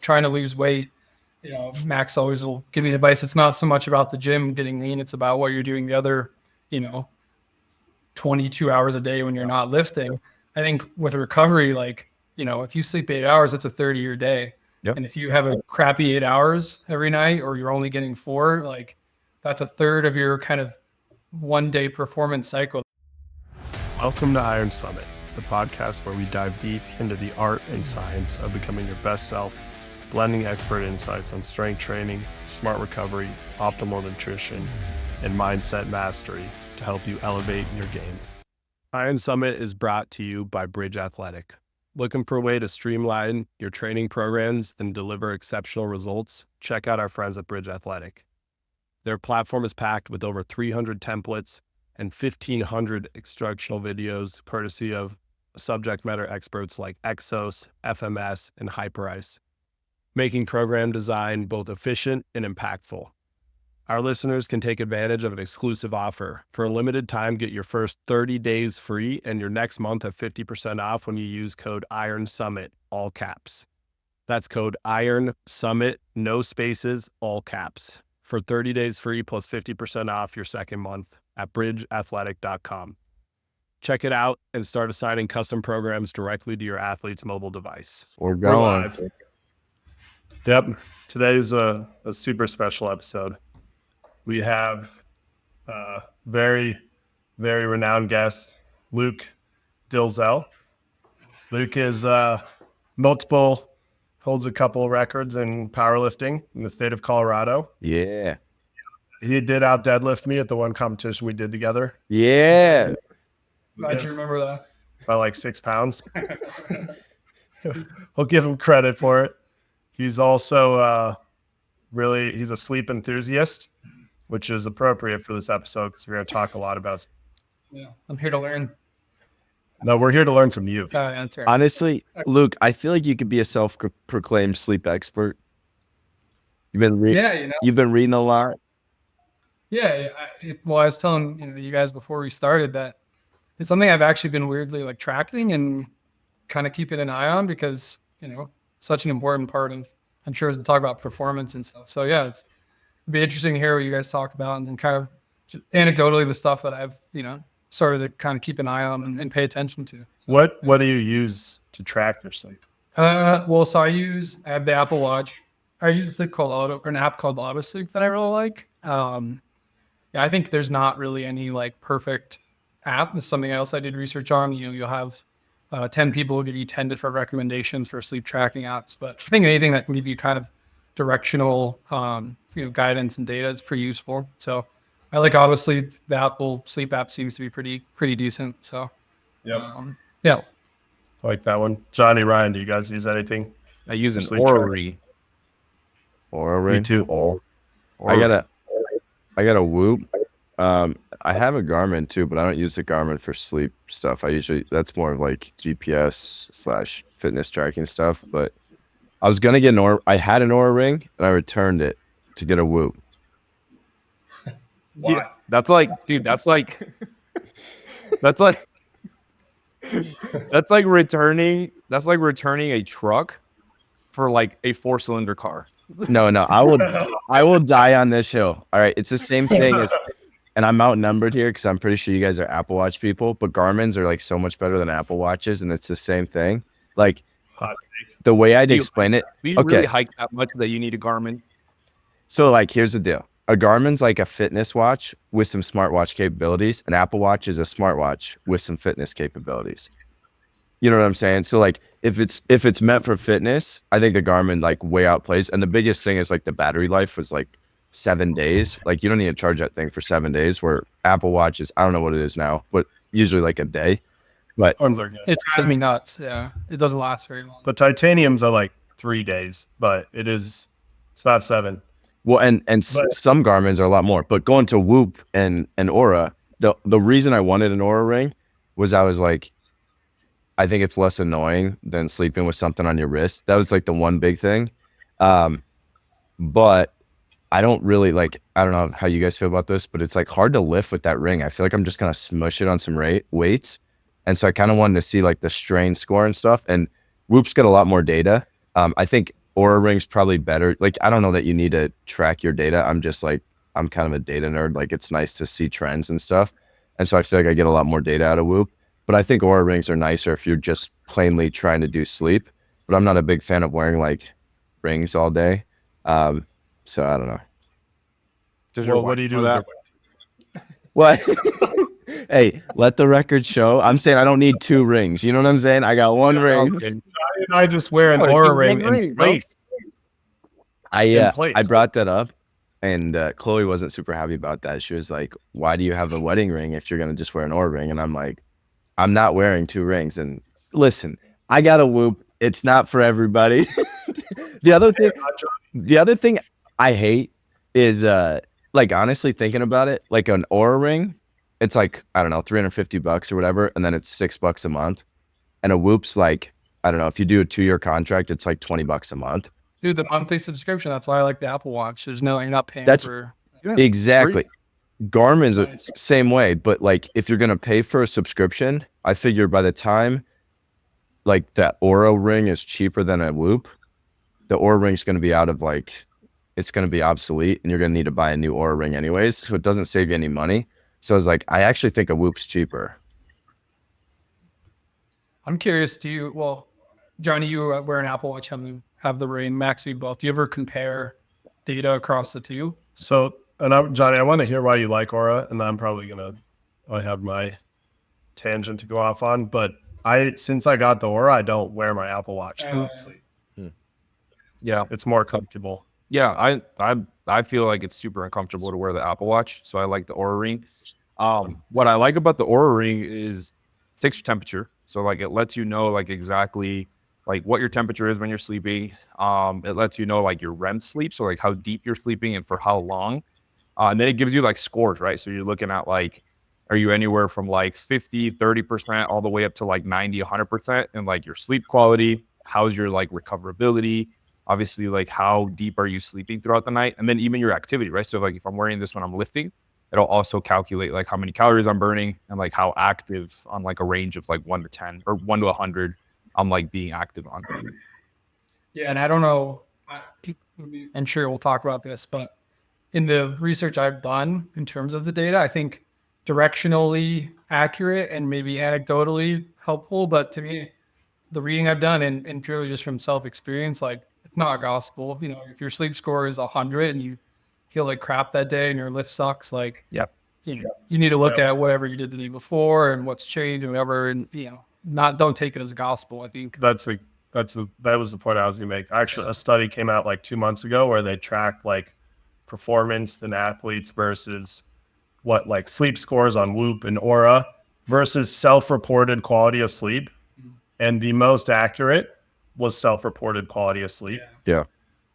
trying to lose weight, Max always will give me advice. It's not so much about the gym getting lean. It's about what you're doing the other, 22 hours a day when you're not lifting. I think with recovery, if you sleep 8 hours, it's a 30-year day. Yep. And if you have a crappy 8 hours every night, or you're only getting 4, that's a third of your kind of 1-day performance cycle. Welcome to Iron Summit, the podcast where we dive deep into the art and science of becoming your best self, blending expert insights on strength training, smart recovery, optimal nutrition, and mindset mastery to help you elevate your game. Iron Summit is brought to you by Bridge Athletic. Looking for a way to streamline your training programs and deliver exceptional results? Check out our friends at Bridge Athletic. Their platform is packed with over 300 templates and 1,500 instructional videos, courtesy of subject matter experts like Exos, FMS, and Hyperice, making program design both efficient and impactful. Our listeners can take advantage of an exclusive offer. For a limited time, get your first 30 days free and your next month at 50% off when you use code IRONSUMMIT, all caps. That's code IRONSUMMIT, no spaces, all caps, for 30 days free plus 50% off your second month at bridgeathletic.com. Check it out and start assigning custom programs directly to your athlete's mobile device. We're going. live. Yep. Today's a super special episode. We have a very, very renowned guest, Luke Dilzell. Luke is holds a couple of records in powerlifting in the state of Colorado. Yeah. He did out deadlift me at the one competition we did together. Yeah. Glad you remember that. By like 6 pounds. I'll give him credit for it. He's also he's a sleep enthusiast, which is appropriate for this episode because we're going to talk a lot about. Yeah, I'm here to learn. No, we're here to learn from you. That's right. Honestly, Luke, I feel like you could be a self-proclaimed sleep expert. You've been You've been reading a lot. Yeah. I was telling you guys before we started that it's something I've actually been weirdly tracking and kind of keeping an eye on because it's such an important part of. I'm sure we'll talk about performance and stuff. So yeah, it'd be interesting to hear what you guys talk about and then kind of just anecdotally the stuff that I've started to kind of keep an eye on and pay attention to. So, what do you use to track your sleep? So I have the Apple Watch. I use an app called AutoSleep that I really like. I think there's not really any perfect app. It's something else I did research on. You'll have 10 people who give you 10 different recommendations for sleep tracking apps. But I think anything that can give you kind of directional, guidance and data is pretty useful. So I like AutoSleep. The Apple Sleep app seems to be pretty decent. So yeah. I like that one. Johnny, Ryan, do you guys use anything? I use an Sleep Oura Ring. Me too. I got a Whoop. I have a Garmin too, but I don't use the Garmin for sleep stuff. That's more of GPS / fitness tracking stuff. But I was gonna get I had an Oura Ring and I returned it to get a Whoop. Why? Yeah, that's like returning a truck for a 4-cylinder car. No, I will die on this hill. All right, it's the same thing as, and I'm outnumbered here because I'm pretty sure you guys are Apple Watch people, but Garmin's are so much better than Apple Watches, and it's the same thing. Hot take. The way I'd explain it. We really hike that much that you need a Garmin. So here's the deal. A Garmin's a fitness watch with some smartwatch capabilities. An Apple Watch is a smartwatch with some fitness capabilities. You know what I'm saying? So if it's meant for fitness, I think the Garmin way outplays. And the biggest thing is the battery life was 7 days. You don't need to charge that thing for 7 days. Where Apple Watch is, I don't know what it is now, but usually a day. But it drives me nuts. Yeah, it doesn't last very long. The titaniums are 3 days, but it's not 7. Well, and some Garmin's are a lot more. But going to Whoop and Oura, the reason I wanted an Oura Ring was I was I think it's less annoying than sleeping with something on your wrist. That was the one big thing. But I don't really I don't know how you guys feel about this, but it's hard to lift with that ring. I feel I'm just going to smush it on some weights. And so I kind of wanted to see the strain score and stuff. And Whoop's got a lot more data. I think Oura Ring's probably better. Like, I don't know that you need to track your data. I'm just like, I'm kind of a data nerd. Like, it's nice to see trends and stuff. And so I feel like I get a lot more data out of Whoop. But I think Oura Rings are nicer if you're just plainly trying to do sleep. But I'm not a big fan of wearing like rings all day. So I don't know. Well, what do you do with that? What? Hey, let the record show. I'm saying I don't need 2 rings. You know what I'm saying? I got 1 ring. And I just wear an Oura ring in place. I brought that up, and Chloe wasn't super happy about that. She was like, "Why do you have a wedding ring if you're gonna just wear an Oura ring?" And I'm like, "I'm not wearing 2 rings." And listen, I got a Whoop. It's not for everybody. The other thing I hate is like, honestly, thinking about it, like an Oura ring, it's like, I don't know, $350 or whatever, and then it's $6 a month. And a Whoop's like, I don't know, if you do a 2-year contract, it's like $20 a month. Dude, the monthly subscription, that's why I like the Apple Watch. You're not paying for exactly. Garmin's the nice. same way, but like, if you're gonna pay for a subscription, I figure by the time like that Oura ring is cheaper than a Whoop, the Oura ring's gonna be out of like, it's gonna be obsolete, and you're gonna need to buy a new Oura ring anyways, so it doesn't save you any money. So I was like, I actually think a Whoop's cheaper. I'm curious, Johnny, you wear an Apple Watch, have the ring, Max, we both. Do you ever compare data across the two? So, Johnny, I want to hear why you like Oura, and then I'm probably I have my tangent to go off on. But since I got the Oura, I don't wear my Apple Watch to sleep. Yeah. It's more comfortable. Yeah, I feel like it's super uncomfortable to wear the Apple Watch, so I like the Oura Ring. What I like about the Oura Ring is it takes your temperature, so like it lets you know like exactly like what your temperature is when you're sleeping. It lets you know like your REM sleep, so like how deep you're sleeping and for how long. And then it gives you like scores, right? So you're looking at like, are you anywhere from like 50, 30% all the way up to like 90, 100% in like your sleep quality? How's your like recoverability? Obviously, like how deep are you sleeping throughout the night? And then even your activity, right? So like if I'm wearing this when I'm lifting, it'll also calculate like how many calories I'm burning and like how active on like a range of like 1 to 10 or 1 to 100 I'm like being active on. Yeah, and I don't know, and sure we'll talk about this, but in the research I've done in terms of the data, I think directionally accurate and maybe anecdotally helpful, but to me, the reading I've done and purely just from self-experience, like it's not gospel. You know, if your sleep score is 100 and you feel like crap that day and your lift sucks, like, Yep. You need to look at whatever you did the day before and what's changed and whatever, and don't take it as gospel. I think that was the point I was gonna make. Actually, a study came out like 2 months ago where they tracked like performance in athletes versus what like sleep scores on Whoop and Oura versus self-reported quality of sleep, and the most accurate was self-reported quality of sleep. Yeah.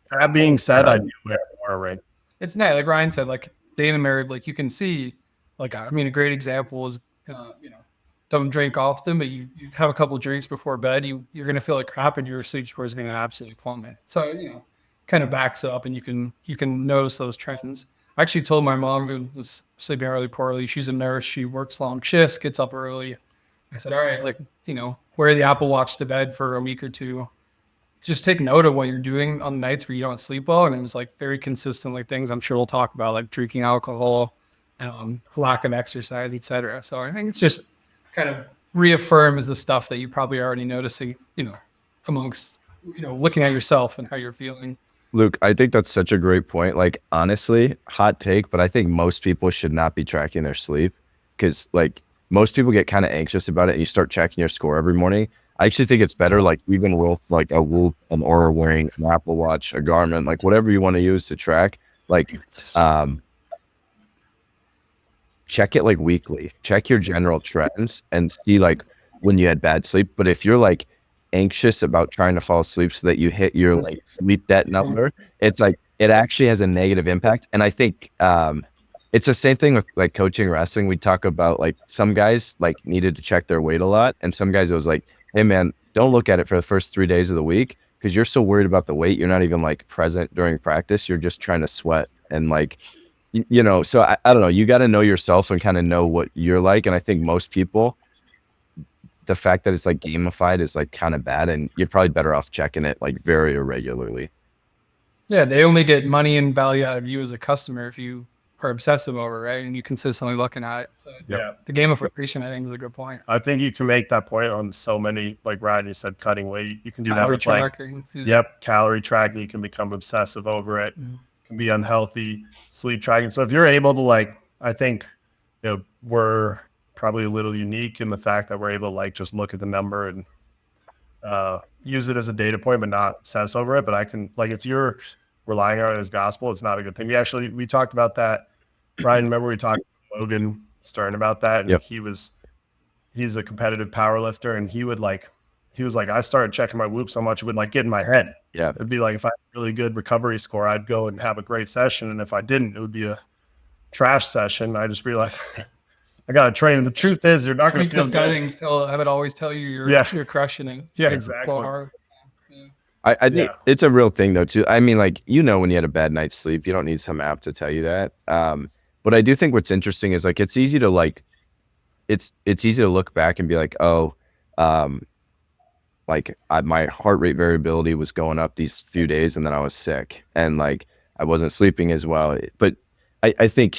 That being said, I do wear an Oura ring. it's nice. Like Ryan said, like data married, like you can see, like, I mean, a great example is, don't drink often, but you have a couple of drinks before bed, you're going to feel like crap and your sleep score is going to absolutely plummet. So, kind of backs it up and you can notice those trends. I actually told my mom, who was sleeping really poorly, she's a nurse, she works long shifts, gets up early. I said, all right, like, wear the Apple Watch to bed for a week or two. Just take note of what you're doing on the nights where you don't sleep well. And it was like very consistent, like things I'm sure we'll talk about, like drinking alcohol, lack of exercise, etc. So I think it's just kind of reaffirms the stuff that you probably are already noticing, amongst, looking at yourself and how you're feeling. Luke, I think that's such a great point. Like, honestly, hot take, but I think most people should not be tracking their sleep because, like, most people get kind of anxious about it and you start checking your score every morning. I actually think it's better, like, even with, like, a Whoop, an Oura wearing, an Apple Watch, a Garmin, like, whatever you want to use to track, like, check it, like, weekly. Check your general trends and see, like, when you had bad sleep. But if you're, like, anxious about trying to fall asleep so that you hit your, like, sleep debt number, it's, like, it actually has a negative impact. And I think it's the same thing with, like, coaching wrestling. We talk about, like, some guys, like, needed to check their weight a lot. And some guys, it was like, hey, man, don't look at it for the first 3 days of the week because you're so worried about the weight. You're not even, like, present during practice. You're just trying to sweat. And, like, so I don't know. You got to know yourself and kind of know what you're like. And I think most people, the fact that it's, like, gamified is, like, kind of bad. And you're probably better off checking it, like, very irregularly. Yeah, they only get money and value out of you as a customer if you are obsessive over it, right? And you consistently looking at it. So it's, Yeah. the gamification, I think, is a good point. I think you can make that point on so many, like Ryan, you said, cutting weight. You can do that Calorie with like, tracking. calorie tracking. You can become obsessive over it. Mhm. Can be unhealthy. Sleep tracking. So if you're able to like, I think, we're probably a little unique in the fact that we're able to like just look at the number and use it as a data point, but not obsess over it. But I can like, if you're relying on it as gospel, it's not a good thing. We talked about that. Ryan, remember we talked to Logan Stern about that, and Yep. he's a competitive power lifter, and he was like, I started checking my whoop so much it would like get in my head. Yeah. It'd be like if I had a really good recovery score, I'd go and have a great session, and if I didn't, it would be a trash session. I just realized I got to train. And the truth is, you're not going Tweak to feel the good. settings. I would always tell you you're crushing it. Yeah, exactly. Go hard. I think it's a real thing though too. I mean, like, when you had a bad night's sleep, you don't need some app to tell you that. But I do think what's interesting is like it's easy to look back and be like, oh, my heart rate variability was going up these few days and then I was sick and like I wasn't sleeping as well. But I think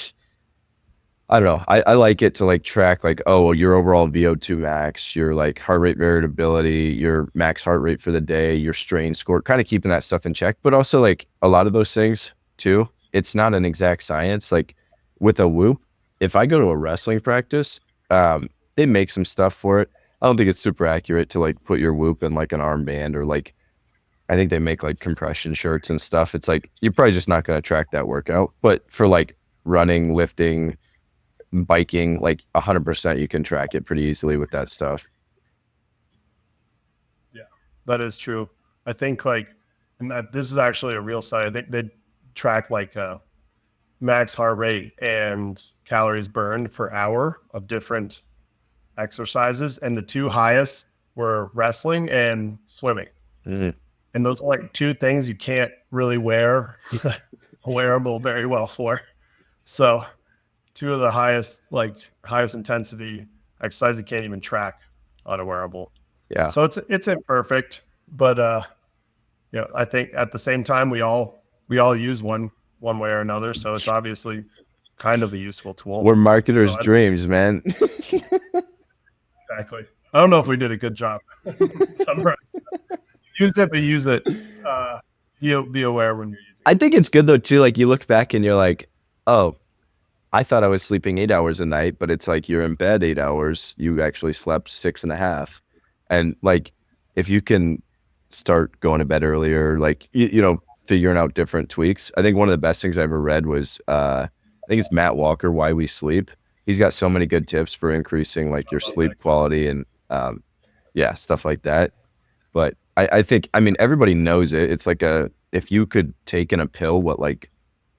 I don't know. I like it to like track like, oh, well, your overall VO2 max, your like heart rate variability, your max heart rate for the day, your strain score, kind of keeping that stuff in check. But also like a lot of those things too, it's not an exact science. Like with a whoop, if I go to a wrestling practice, they make some stuff for it. I don't think it's super accurate to like put your whoop in like an armband or like, I think they make like compression shirts and stuff. It's like, you're probably just not going to track that workout. But for like running, lifting, biking, like 100% you can track it pretty easily with that stuff. Yeah, that is true. I think like, and this is actually a real site. I think they track like max heart rate and calories burned per hour of different exercises, and the two highest were wrestling and swimming. And those are like two things you can't really wear a wearable very well for. So two of the highest intensity exercise you can't even track on a wearable. Yeah. So it's imperfect, but I think at the same time we all use one way or another. So it's obviously kind of a useful tool. We're marketers' dreams, man. Exactly. I don't know if we did a good job summarizing. Use it, but use it. Be aware when you're using it. I think it's good though too. Like you look back and you're like, oh, I thought I was sleeping 8 hours a night, but it's like you're in bed 8 hours. You actually slept 6.5. And like, if you can start going to bed earlier, like, figuring out different tweaks. I think one of the best things I ever read was, I think it's Matt Walker, Why We Sleep. He's got so many good tips for increasing like your sleep quality and, stuff like that. But I think, everybody knows it. It's like if you could take in a pill, what like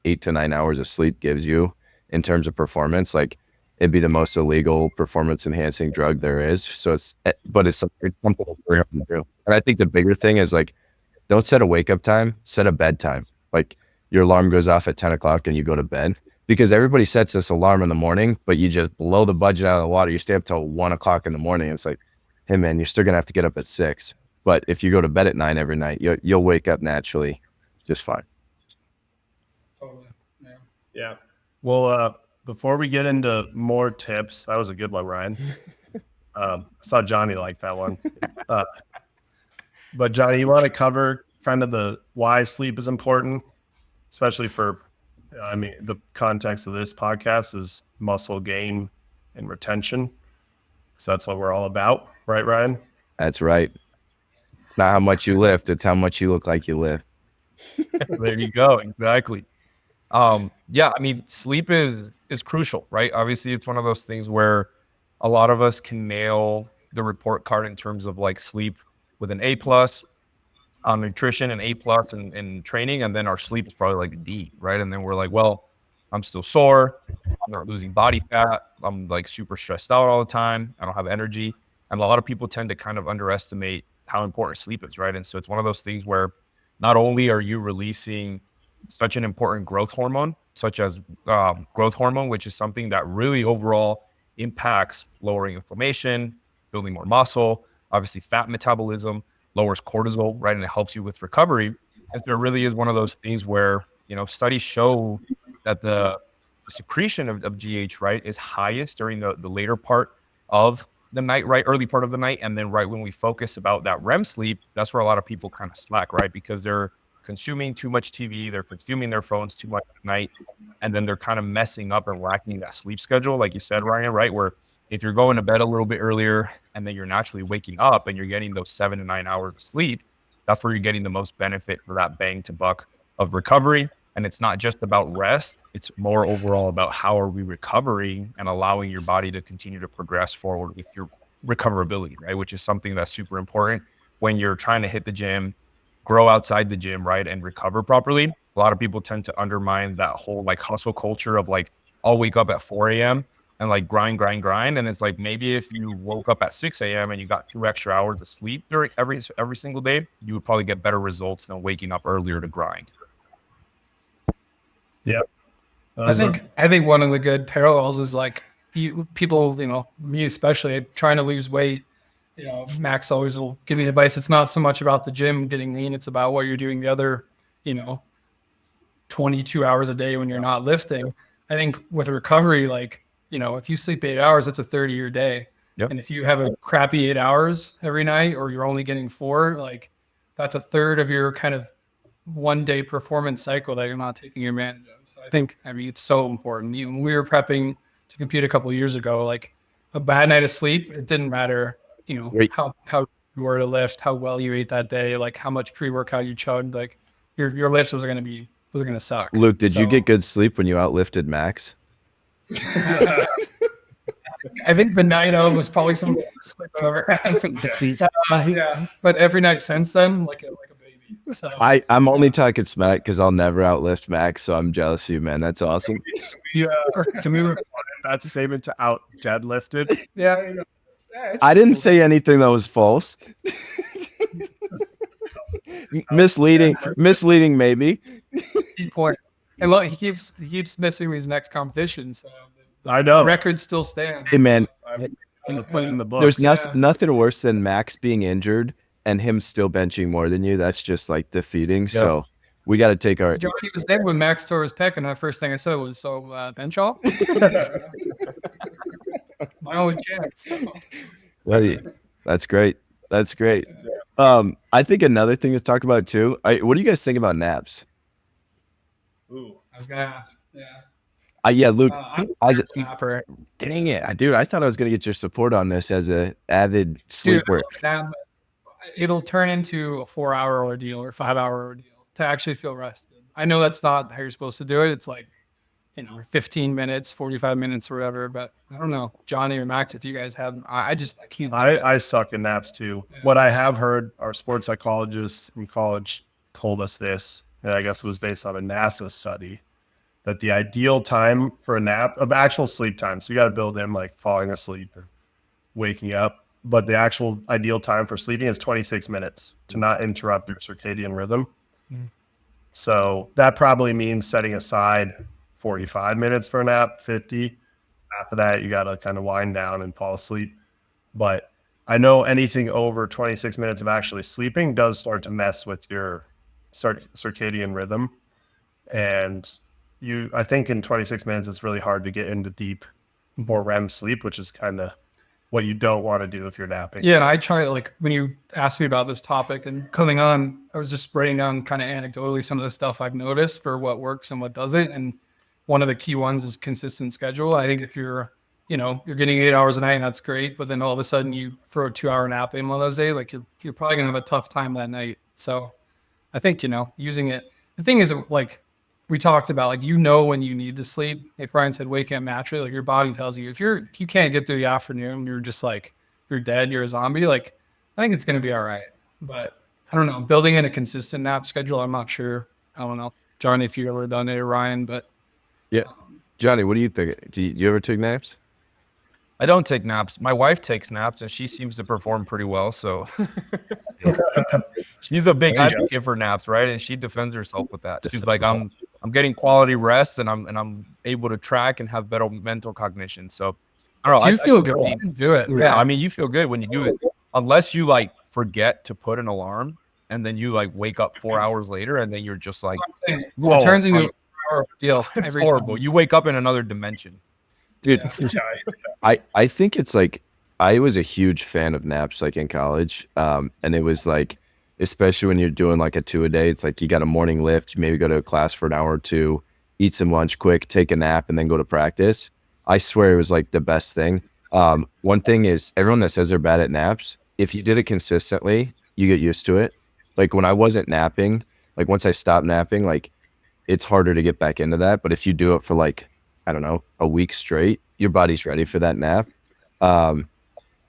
8 to 9 hours of sleep gives you in terms of performance, like it'd be the most illegal performance enhancing drug there is. So it's something to do. And I think the bigger thing is like, don't set a wake up time, set a bedtime. Like your alarm goes off at 10 o'clock and you go to bed, because everybody sets this alarm in the morning, but you just blow the budget out of the water. You stay up till 1 o'clock in the morning. It's like, hey man, you're still gonna have to get up at 6. But if you go to bed at 9 every night, you'll wake up naturally just fine. Totally. Yeah. Well, before we get into more tips, that was a good one, Ryan. I saw Johnny like that one. But Johnny, you want to cover kind of the why sleep is important, especially for, the context of this podcast is muscle gain and retention. So that's what we're all about. Right, Ryan? That's right. It's not how much you lift, it's how much you look like you lift. There you go. Exactly. Sleep is crucial, right? Obviously, it's one of those things where a lot of us can nail the report card in terms of like sleep with an A+ on nutrition and A+ in training, and then our sleep is probably like a D, right? And then we're like, well, I'm still sore, I'm not losing body fat, I'm like super stressed out all the time, I don't have energy. And a lot of people tend to kind of underestimate how important sleep is, right? And so it's one of those things where not only are you releasing such an important growth hormone, such as growth hormone, which is something that really overall impacts lowering inflammation, building more muscle, obviously fat metabolism, lowers cortisol, right? And it helps you with recovery. is there really is one of those things where, studies show that the secretion of GH, right, is highest during the later part of the night, right, early part of the night. And then right when we focus about that REM sleep, that's where a lot of people kind of slack, right? Because they're consuming too much TV, they're consuming their phones too much at night, and then they're kind of messing up and lacking that sleep schedule, like you said, Ryan, right? Where if you're going to bed a little bit earlier and then you're naturally waking up and you're getting those 7 to 9 hours of sleep, that's where you're getting the most benefit for that bang to buck of recovery. And it's not just about rest, it's more overall about how are we recovering and allowing your body to continue to progress forward with your recoverability, right? Which is something that's super important when you're trying to hit the gym, grow outside the gym, right? And recover properly. A lot of people tend to undermine that whole like hustle culture of like, I'll wake up at 4 a.m. and like grind. And it's like, maybe if you woke up at 6 a.m. and you got 2 extra hours of sleep during every single day, you would probably get better results than waking up earlier to grind. Yeah. I think one of the good parallels is like people, me especially, trying to lose weight. Max always will give me advice. It's not so much about the gym getting lean; it's about what you're doing the other, 22 hours a day when you're not lifting. I think with recovery, like if you sleep 8 hours, that's a 30-year day. Yep. And if you have a crappy 8 hours every night, or you're only getting 4, like that's a third of your kind of 1-day performance cycle that you're not taking advantage of. So I think, it's so important. Even we were prepping to compete a couple of years ago, like a bad night of sleep, it didn't matter, how you were to lift, how well you ate that day, like how much pre-workout you chugged, like your lifts was going to suck. Luke, did you get good sleep when you outlifted Max? I think the night of was probably some slip over. Yeah, but every night since then, like a baby. So I'm only talking smack because I'll never outlift Max, so I'm jealous of you, man. That's awesome. Yeah. Can we refine that statement to out deadlifted? Yeah. I didn't say anything that was false. Misleading maybe. Key point. And look, he keeps missing these next competitions. So I know. the record still stands. Hey man, in the books. there's nothing worse than Max being injured and him still benching more than you. That's just like defeating. So we got to take our. Johnny was there when Max tore his pec, and the first thing I said was, "So bench off." It's my only chance. Buddy, that's great. That's great. I think another thing to talk about too. What do you guys think about naps? Ooh, I was gonna ask. Yeah. Yeah, Luke. I'm a napper. Dang it, dude! I thought I was gonna get your support on this as a avid sleeper. It'll turn into a 4-hour ordeal or 5-hour ordeal to actually feel rested. I know that's not how you're supposed to do it. It's like, 15 minutes, 45 minutes, or whatever. But I don't know, Johnny or Max, if you guys have, I can't. I suck in naps too. Yeah. What I have heard, our sports psychologists in college told us this, and I guess it was based on a NASA study, that the ideal time for a nap of actual sleep time. So you got to build in like falling asleep or waking up. But the actual ideal time for sleeping is 26 minutes to not interrupt your circadian rhythm. Mm. So that probably means setting aside 45 minutes for a nap, 50. After that, you got to kind of wind down and fall asleep. But I know anything over 26 minutes of actually sleeping does start to mess with your circadian rhythm. And I think in 26 minutes, it's really hard to get into deep, more REM sleep, which is kind of what you don't want to do if you're napping. Yeah, and I try, like, when you asked me about this topic and coming on, I was just writing down kind of anecdotally some of the stuff I've noticed for what works and what doesn't. And one of the key ones is consistent schedule. I think if you're getting 8 hours a night, and that's great, but then all of a sudden you throw a 2-hour nap in one of those days, like you're probably gonna have a tough time that night. So I think, using it. The thing is, like we talked about, like, when you need to sleep. Like Brian said, waking up naturally, like your body tells you if you can't get through the afternoon, you're just like, you're dead, you're a zombie. Like, I think it's gonna be all right. But I don't know, building in a consistent nap schedule, I'm not sure. I don't know, Johnny, if you've ever done it, or Ryan, but yeah. Johnny, what do you think? Do you ever take naps? I don't take naps. My wife takes naps, and she seems to perform pretty well. So she's a big advocate for naps, right? And she defends herself with that. She's like, I'm getting quality rest, and I'm able to track and have better mental cognition. So I don't know. Do you feel good? Do it. Yeah, I mean, you feel good when you do it, unless you like forget to put an alarm. and then you like wake up 4 hours later, and then you're just like, It whoa, turns into a horrible deal it's every horrible. time. You wake up in another dimension. Dude, Yeah. I think it's like I was a huge fan of naps like in college. And it was like, especially when you're doing like a 2 a day, it's like you got a morning lift, you maybe go to a class for an hour or two, eat some lunch quick, take a nap, and then go to practice. I swear it was like the best thing. One thing is everyone that says they're bad at naps, if you did it consistently, you get used to it. Like when I wasn't napping, like once I stopped napping, like it's harder to get back into that. But if you do it for like, I don't know, a week straight, your body's ready for that nap. Um,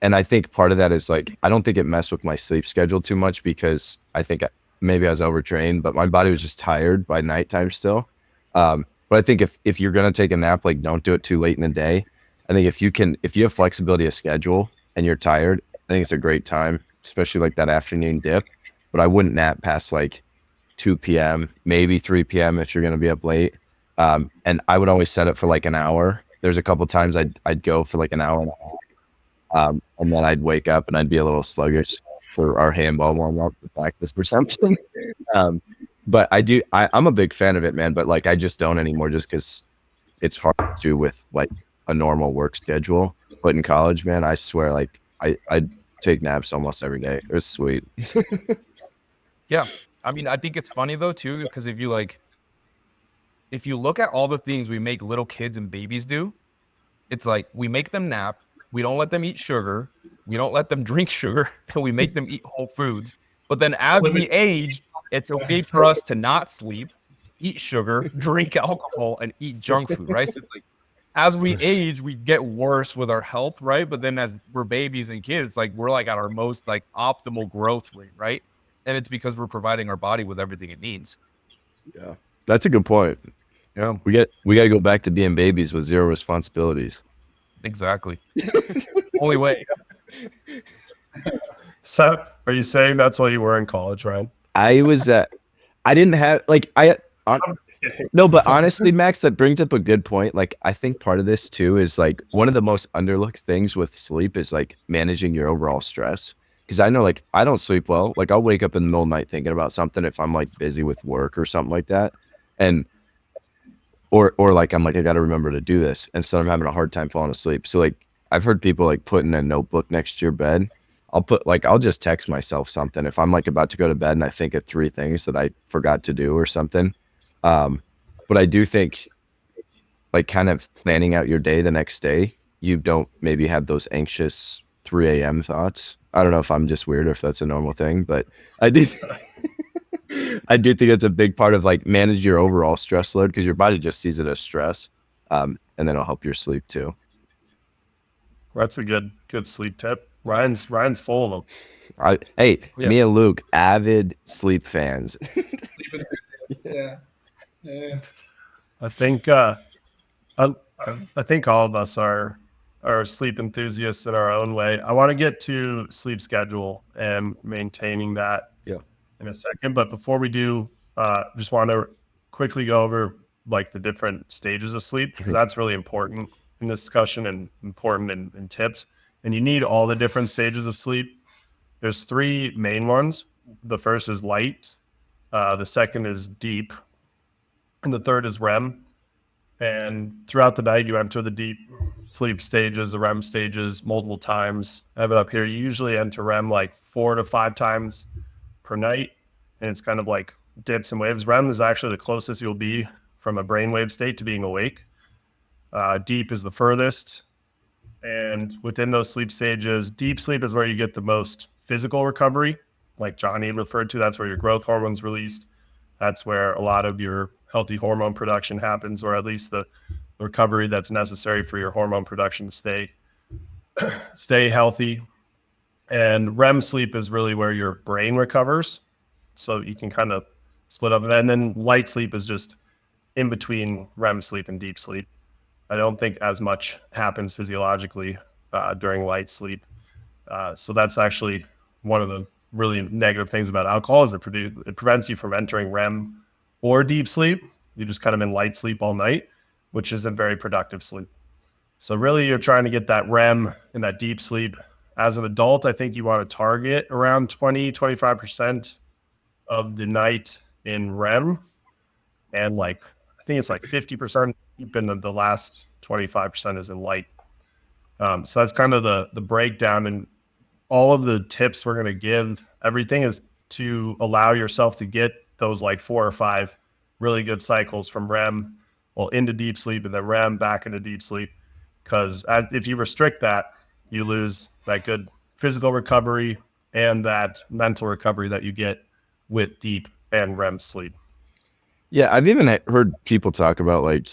and I think part of that is like, I don't think it messed with my sleep schedule too much because I think maybe I was overtrained, but my body was just tired by nighttime still. But I think if you're going to take a nap, like don't do it too late in the day. I think if you have flexibility of schedule and you're tired, I think it's a great time, especially like that afternoon dip. But I wouldn't nap past like 2 p.m., maybe 3 p.m. if you're going to be up late. And I would always set it for like an hour. There's a couple times I'd go for like an hour and a half. And then I'd wake up and I'd be a little sluggish for our handball warm up with practice or something. But I'm a big fan of it, man. But like, I just don't anymore just because it's hard to do with like a normal work schedule. But in college, man, I swear, like I'd take naps almost every day. It was sweet. Yeah. I mean, I think it's funny though too, because if you look at all the things we make little kids and babies do, it's like we make them nap, we don't let them eat sugar, we don't let them drink sugar, and we make them eat whole foods. But then as we age, it's okay for us to not sleep, eat sugar, drink alcohol, and eat junk food, right? So it's like as we age, we get worse with our health, right? But then as we're babies and kids, like we're like at our most like optimal growth rate, right? And it's because we're providing our body with everything it needs. Yeah, that's a good point. Yeah, We got to go back to being babies with zero responsibilities. exactly. Only way. So, are you saying that's what you were in college, Ryan? I was I didn't have like no, but honestly, Max, that brings up a good point. Like, I think part of this too is like one of the most underlooked things with sleep is like managing your overall stress. Because I know, like, I don't sleep well. Like, I'll wake up in the middle of the night thinking about something if I'm like busy with work or something like that, and or like I'm like I got to remember to do this, and so I'm having a hard time falling asleep. So like, I've heard people like putting a notebook next to your bed. I'll just text myself something if I'm like about to go to bed and I think of 3 things that I forgot to do or something. But I do think like kind of planning out your day the next day, you don't maybe have those anxious 3 a.m. thoughts. I don't know if I'm just weird or if that's a normal thing, but I do I do think it's a big part of like manage your overall stress load because your body just sees it as stress. And then it'll help your sleep too. That's a good sleep tip. Ryan's full of them. Me and Luke, avid sleep fans. Yeah. Yeah. I think I think all of us are sleep enthusiasts in our own way. I want to get to sleep schedule and maintaining that in a second. But before we do, just want to quickly go over like the different stages of sleep because that's really important in this discussion and important in tips. And you need all the different stages of sleep. There's 3 main ones. The first is light. The second is deep. And the third is REM. And throughout the night, you enter the deep sleep stages, the REM stages, multiple times. I have it up here. You usually enter REM like 4 to 5 times per night. And it's kind of like dips and waves. REM is actually the closest you'll be from a brainwave state to being awake. Deep is the furthest. And within those sleep stages, deep sleep is where you get the most physical recovery. Like Johnny referred to, that's where your growth hormones released. That's where a lot of your healthy hormone production happens, or at least the recovery that's necessary for your hormone production to stay healthy. And REM sleep is really where your brain recovers. So you can kind of split up. And then light sleep is just in between REM sleep and deep sleep. I don't think as much happens physiologically during light sleep. So that's actually one of the really negative things about alcohol is it prevents you from entering REM or deep sleep. You're just kind of in light sleep all night, which isn't very productive sleep. So really you're trying to get that REM and that deep sleep. As an adult, I think you want to target around 20, 25% of the night in REM, and like I think it's like 50% been the last 25% is in light. So that's kind of the breakdown, and all of the tips we're going to give. Everything is to allow yourself to get those like 4 or 5 really good cycles from REM, into deep sleep, and then REM back into deep sleep. Because if you restrict that, you lose that good physical recovery and that mental recovery that you get with deep and REM sleep. Yeah, I've even heard people talk about like,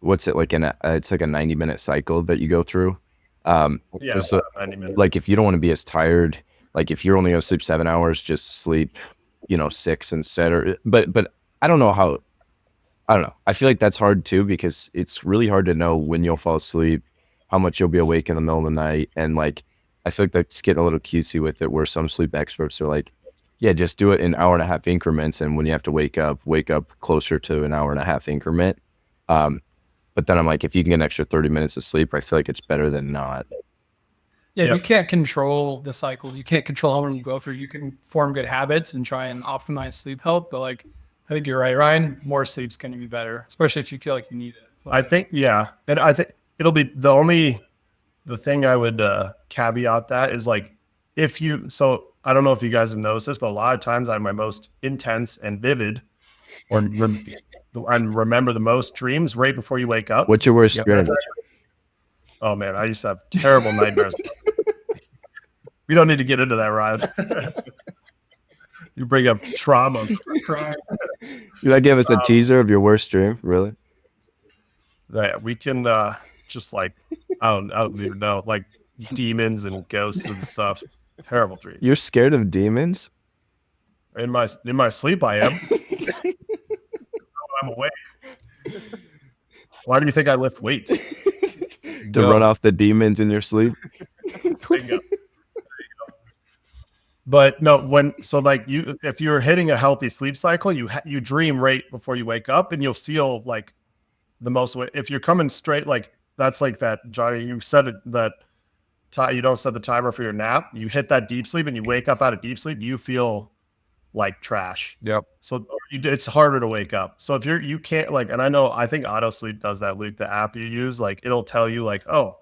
what's it like? It's like a 90-minute cycle that you go through. Yeah, so, 90 minutes. like if you don't want to be as tired, like if you're only going to sleep 7 hours, just sleep, 6 instead. But I don't know how. I don't know. I feel like that's hard too, because it's really hard to know when you'll fall asleep, how much you'll be awake in the middle of the night, and like I feel like that's getting a little cutesy with it, where some sleep experts are like, yeah, just do it in 1.5 hour increments, and when you have to wake up closer to an 1.5 hour increment. But then I'm like, if you can get an extra 30 minutes of sleep, I feel like it's better than not. Yeah, Yep. you can't control the cycles. You can't control how long you go through. You can form good habits and try and optimize sleep health, but like I think you're right, Ryan. More sleep's going to be better, especially if you feel like you need it. So I think, yeah. And I think it'll be the thing I would caveat that is like, so I don't know if you guys have noticed this, but a lot of times I'm my most intense and vivid and remember the most dreams right before you wake up. What's your worst dream? Oh man, I used to have terrible nightmares. We don't need to get into that, Ryan. You bring up trauma. You like give us a teaser of your worst dream, really? Yeah, we can just like I don't even know, like demons and ghosts and stuff. Terrible dreams. You're scared of demons? In my sleep, I am. I'm awake. Why do you think I lift weights? To run off the demons in your sleep? Bingo. But no, if you're hitting a healthy sleep cycle, you dream right before you wake up, and you'll feel like the most. If you're coming straight, like that's like that, Johnny. You said it that you don't set the timer for your nap. You hit that deep sleep, and you wake up out of deep sleep. You feel like trash. Yep. So it's harder to wake up. So if you can't like, and I think Auto Sleep does that, Luke, the app you use, like it'll tell you like, oh,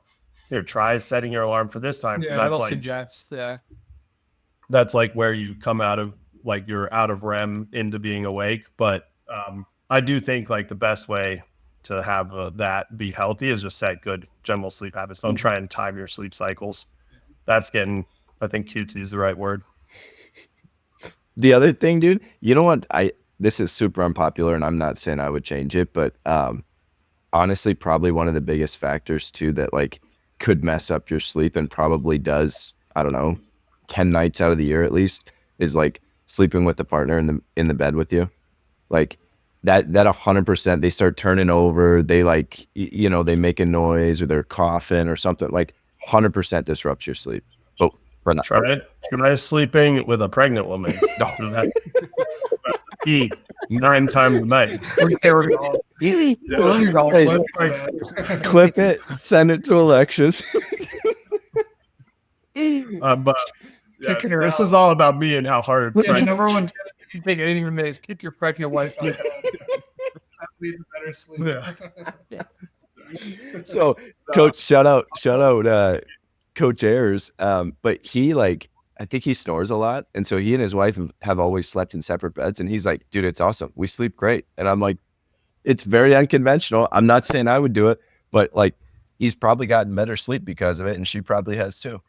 here, try setting your alarm for this time. yeah, That's it'll like, suggest. Yeah, that's like where you come out of, like you're out of REM into being awake. But I do think like the best way to have that be healthy is just set good general sleep habits. Don't try and time your sleep cycles. That's getting, I think cutesy is the right word. The other thing, dude, you know what? This is super unpopular, and I'm not saying I would change it, but honestly, probably one of the biggest factors too that like could mess up your sleep, and probably does, I don't know, 10 nights out of the year at least, is like sleeping with the partner in the bed with you. Like that 100%, they start turning over, they like they make a noise, or they're coughing or something, like 100% disrupts your sleep. But for not Try sleeping with a pregnant woman. No, that's the key. 9 times a night. Hey, clip it, send it to Alexis. But this is all about me and how hard. Yeah, the number one tip, if you take anything from it, is kick your pregnant wife. That leads to better sleep. Yeah. So, Coach, shout out, Coach Ayers. But he I think he snores a lot, and so he and his wife have always slept in separate beds. And he's like, dude, it's awesome. We sleep great. And I'm like, it's very unconventional. I'm not saying I would do it, but like, he's probably gotten better sleep because of it, and she probably has too.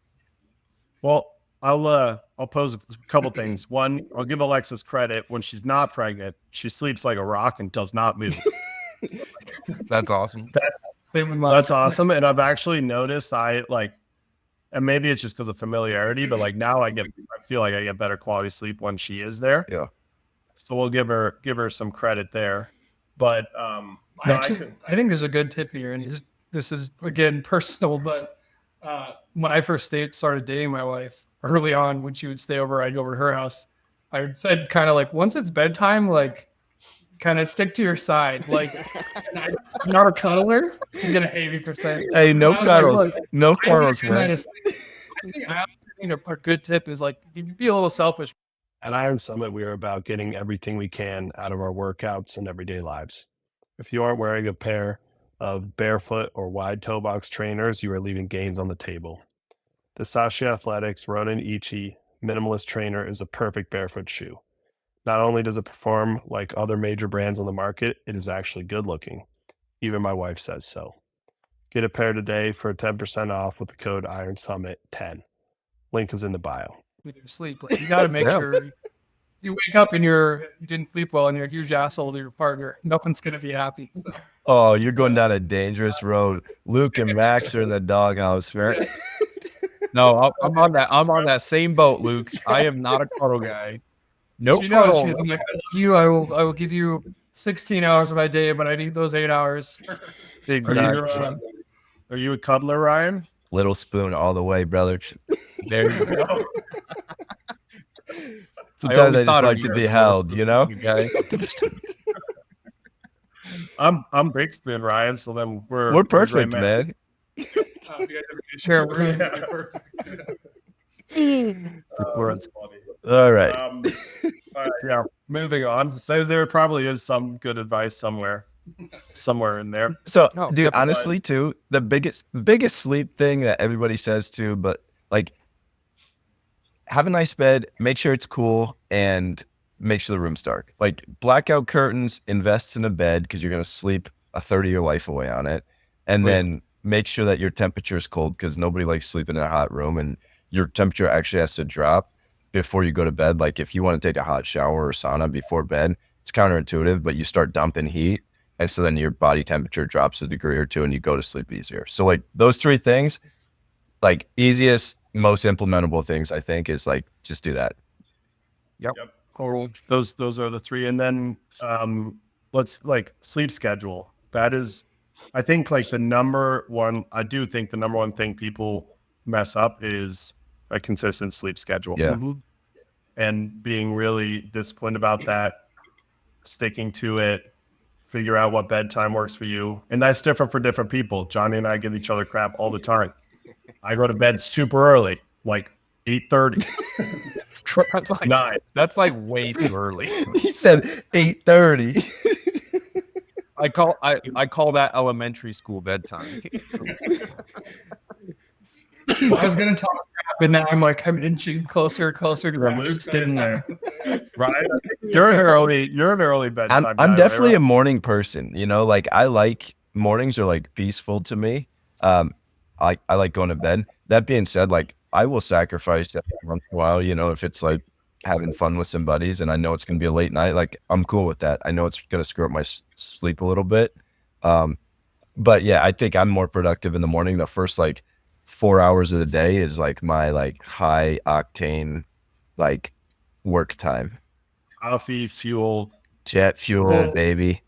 Well, I'll pose a couple things. One, I'll give Alexis credit. When she's not pregnant, she sleeps like a rock and does not move. That's awesome. Same with mine. That's awesome. And I've actually noticed and maybe it's just because of familiarity, but like now I feel like I get better quality sleep when she is there. Yeah. So we'll give her some credit there. But I think there's a good tip here, and this is again personal, but when I first started dating my wife, early on when she would stay over, I'd go over to her house. I said kind of like, once it's bedtime, like kind of stick to your side. Like, I'm not a cuddler. He's gonna hate me for saying. Hey, no cuddles, no cuddles, man. I think a good tip is like, you be a little selfish. At Iron Summit, we are about getting everything we can out of our workouts and everyday lives. If you aren't wearing a pair of barefoot or wide toe box trainers, you are leaving gains on the table. The Sashi Athletics Ronin Ichi Minimalist Trainer is a perfect barefoot shoe. Not only does it perform like other major brands on the market, it is actually good looking. Even my wife says so. Get a pair today for 10% off with the code IronSummit10. Link is in the bio. With your sleep, like, you got to make sure you wake up and you didn't sleep well and you're a huge asshole to your partner. No one's gonna be happy. So. Oh, you're going down a dangerous road. Luke and Max are in the doghouse, right? No, I'm on that same boat, Luke. I am not a cuddle guy. Nope. She knows she's like, I will give you 16 hours of my day, but I need those 8 hours. Are you a cuddler, Ryan? Little spoon all the way, brother. There you go. Sometimes I just like to be held, you know? Okay. I'm big spoon, Ryan, so then We're perfect, man. If you guys ever share, we're gonna be perfect. All right. All right, yeah. Moving on. So there probably is some good advice somewhere in there. So, No, dude, definitely. honestly, too, the biggest sleep thing that everybody says too, but like, have a nice bed, make sure it's cool, and make sure the room's dark. Like, blackout curtains, invest in a bed because you're gonna sleep a third of your life away on it, and then make sure that your temperature is cold because nobody likes sleeping in a hot room, and your temperature actually has to drop before you go to bed. Like, if you want to take a hot shower or sauna before bed, it's counterintuitive, but you start dumping heat. And so then your body temperature drops a degree or two and you go to sleep easier. So like those three things, like easiest, most implementable things, I think, is like, just do that. Yep. Those are the three. And then let's like sleep schedule. That is, I think like the number one thing people mess up is a consistent sleep schedule. Yeah. And being really disciplined about that, sticking to it, figure out what bedtime works for you. And that's different for different people. Johnny and I give each other crap all the time. I go to bed super early, like 8:30. 9. That's like way too early. He said 8:30. I call that elementary school bedtime. I was gonna talk crap, and now I'm like, I'm inching closer to Luke's in there. Ryan, you're an early bedtime I'm guy, definitely right? a morning person, you know, like I like mornings are like peaceful to me. I like going to bed. That being said, like I will sacrifice that once in a while, you know, if it's like having fun with some buddies and I know it's going to be a late night, like I'm cool with that. I know it's going to screw up my sleep a little bit. But yeah, I think I'm more productive in the morning. The first like 4 hours of the day is like my like high octane, like work time. Coffee fueled. Jet fuel, baby.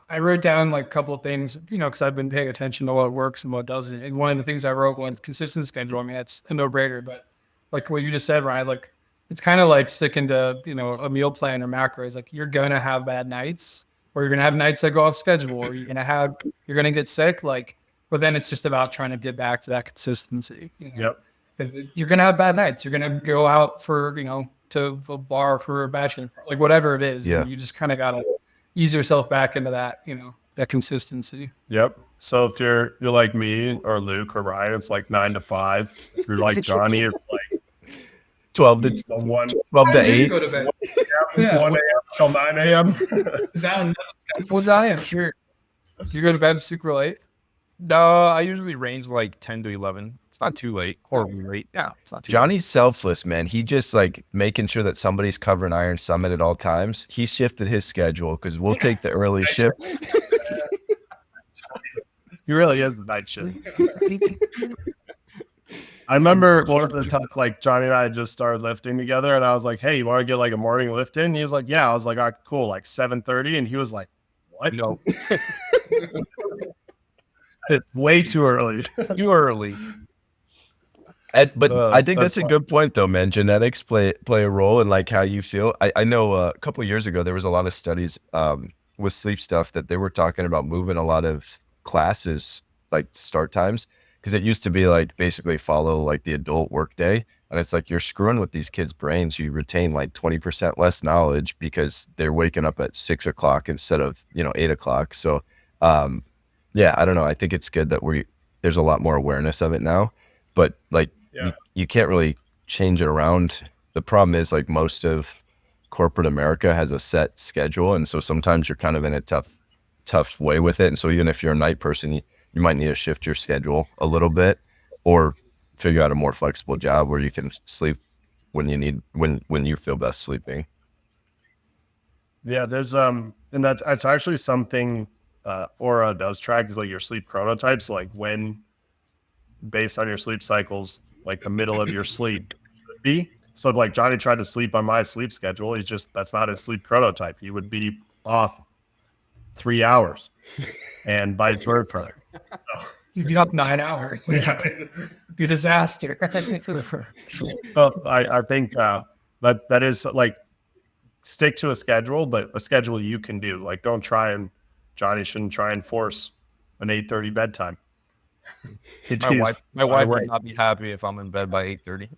I wrote down like a couple of things, you know, because I've been paying attention to what works and what doesn't. And one of the things I wrote was consistent schedule. I mean, it's a no-brainer, but like what you just said, Ryan, like it's kind of like sticking to, you know, a meal plan or macros. Like you're gonna have bad nights, or you're gonna have nights that go off schedule, or you're gonna get sick. Like, but then it's just about trying to get back to that consistency. You know? Yep. Because you're gonna have bad nights. You're gonna go out for, you know, to a bar for a bachelor, like whatever it is. Yeah. And you just kind of gotta ease yourself back into that, you know, that consistency. Yep. So if you're like me or Luke or Ryan, it's like 9 to 5. If you're like Johnny, it's like 12 to 8. Go to bed. 1 a.m. till 9 a.m. Is that well, I am sure. You go to bed super late. No, I usually range like 10 to 11. It's not too late. Horribly late. Yeah, it's not too Johnny's selfless, man. He just like making sure that somebody's covering Iron Summit at all times. He shifted his schedule because we'll take the early shift. He really is the night shift. I remember one of the time, like Johnny and I had just started lifting together, and I was like, "Hey, you want to get like a morning lift in?" He was like, "Yeah." I was like, "Ah, cool." Like 7:30, and he was like, "What? No, It's way too early." too early. But I think that's a fine. good point, though, man. Genetics play a role in like how you feel. I know a couple of years ago there was a lot of studies with sleep stuff that they were talking about moving a lot of classes like start times, because it used to be like basically follow like the adult work day. And it's like you're screwing with these kids' brains. You retain like 20% less knowledge because they're waking up at 6 o'clock instead of, 8 o'clock. So, yeah, I don't know. I think it's good that there's a lot more awareness of it now, but like you can't really change it around. The problem is like most of corporate America has a set schedule. And so sometimes you're kind of in a tough way with it. And so even if you're a night person, you might need to shift your schedule a little bit or figure out a more flexible job where you can sleep when you feel best sleeping. Yeah, there's and it's actually something Aura does track is like your sleep chronotypes, like when based on your sleep cycles, like the middle of your sleep should be. So like Johnny tried to sleep on my sleep schedule. That's not his sleep chronotype. He would be off 3 hours and by third further. So, You'd be up 9 hours. yeah. It'd be a disaster. So I think that is like stick to a schedule, but a schedule you can do. Like Johnny shouldn't try and force an 8:30 bedtime. My wife would not be happy if I'm in bed by 8:30.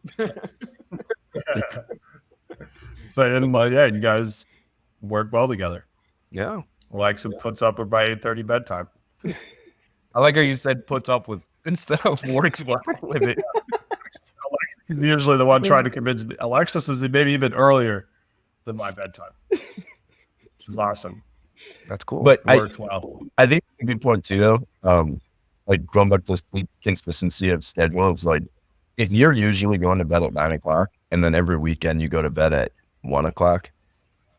So you guys work well together. Yeah. Alexis puts up with my 8:30 bedtime. I like how you said puts up with instead of works well with it. Alexis is usually the one trying to convince me. Alexis is maybe even earlier than my bedtime. She's awesome. That's cool. But Works well. I think a good point too, though, like going back to sleep consistency of schedules, like if you're usually going to bed at 9 o'clock and then every weekend you go to bed at 1 o'clock,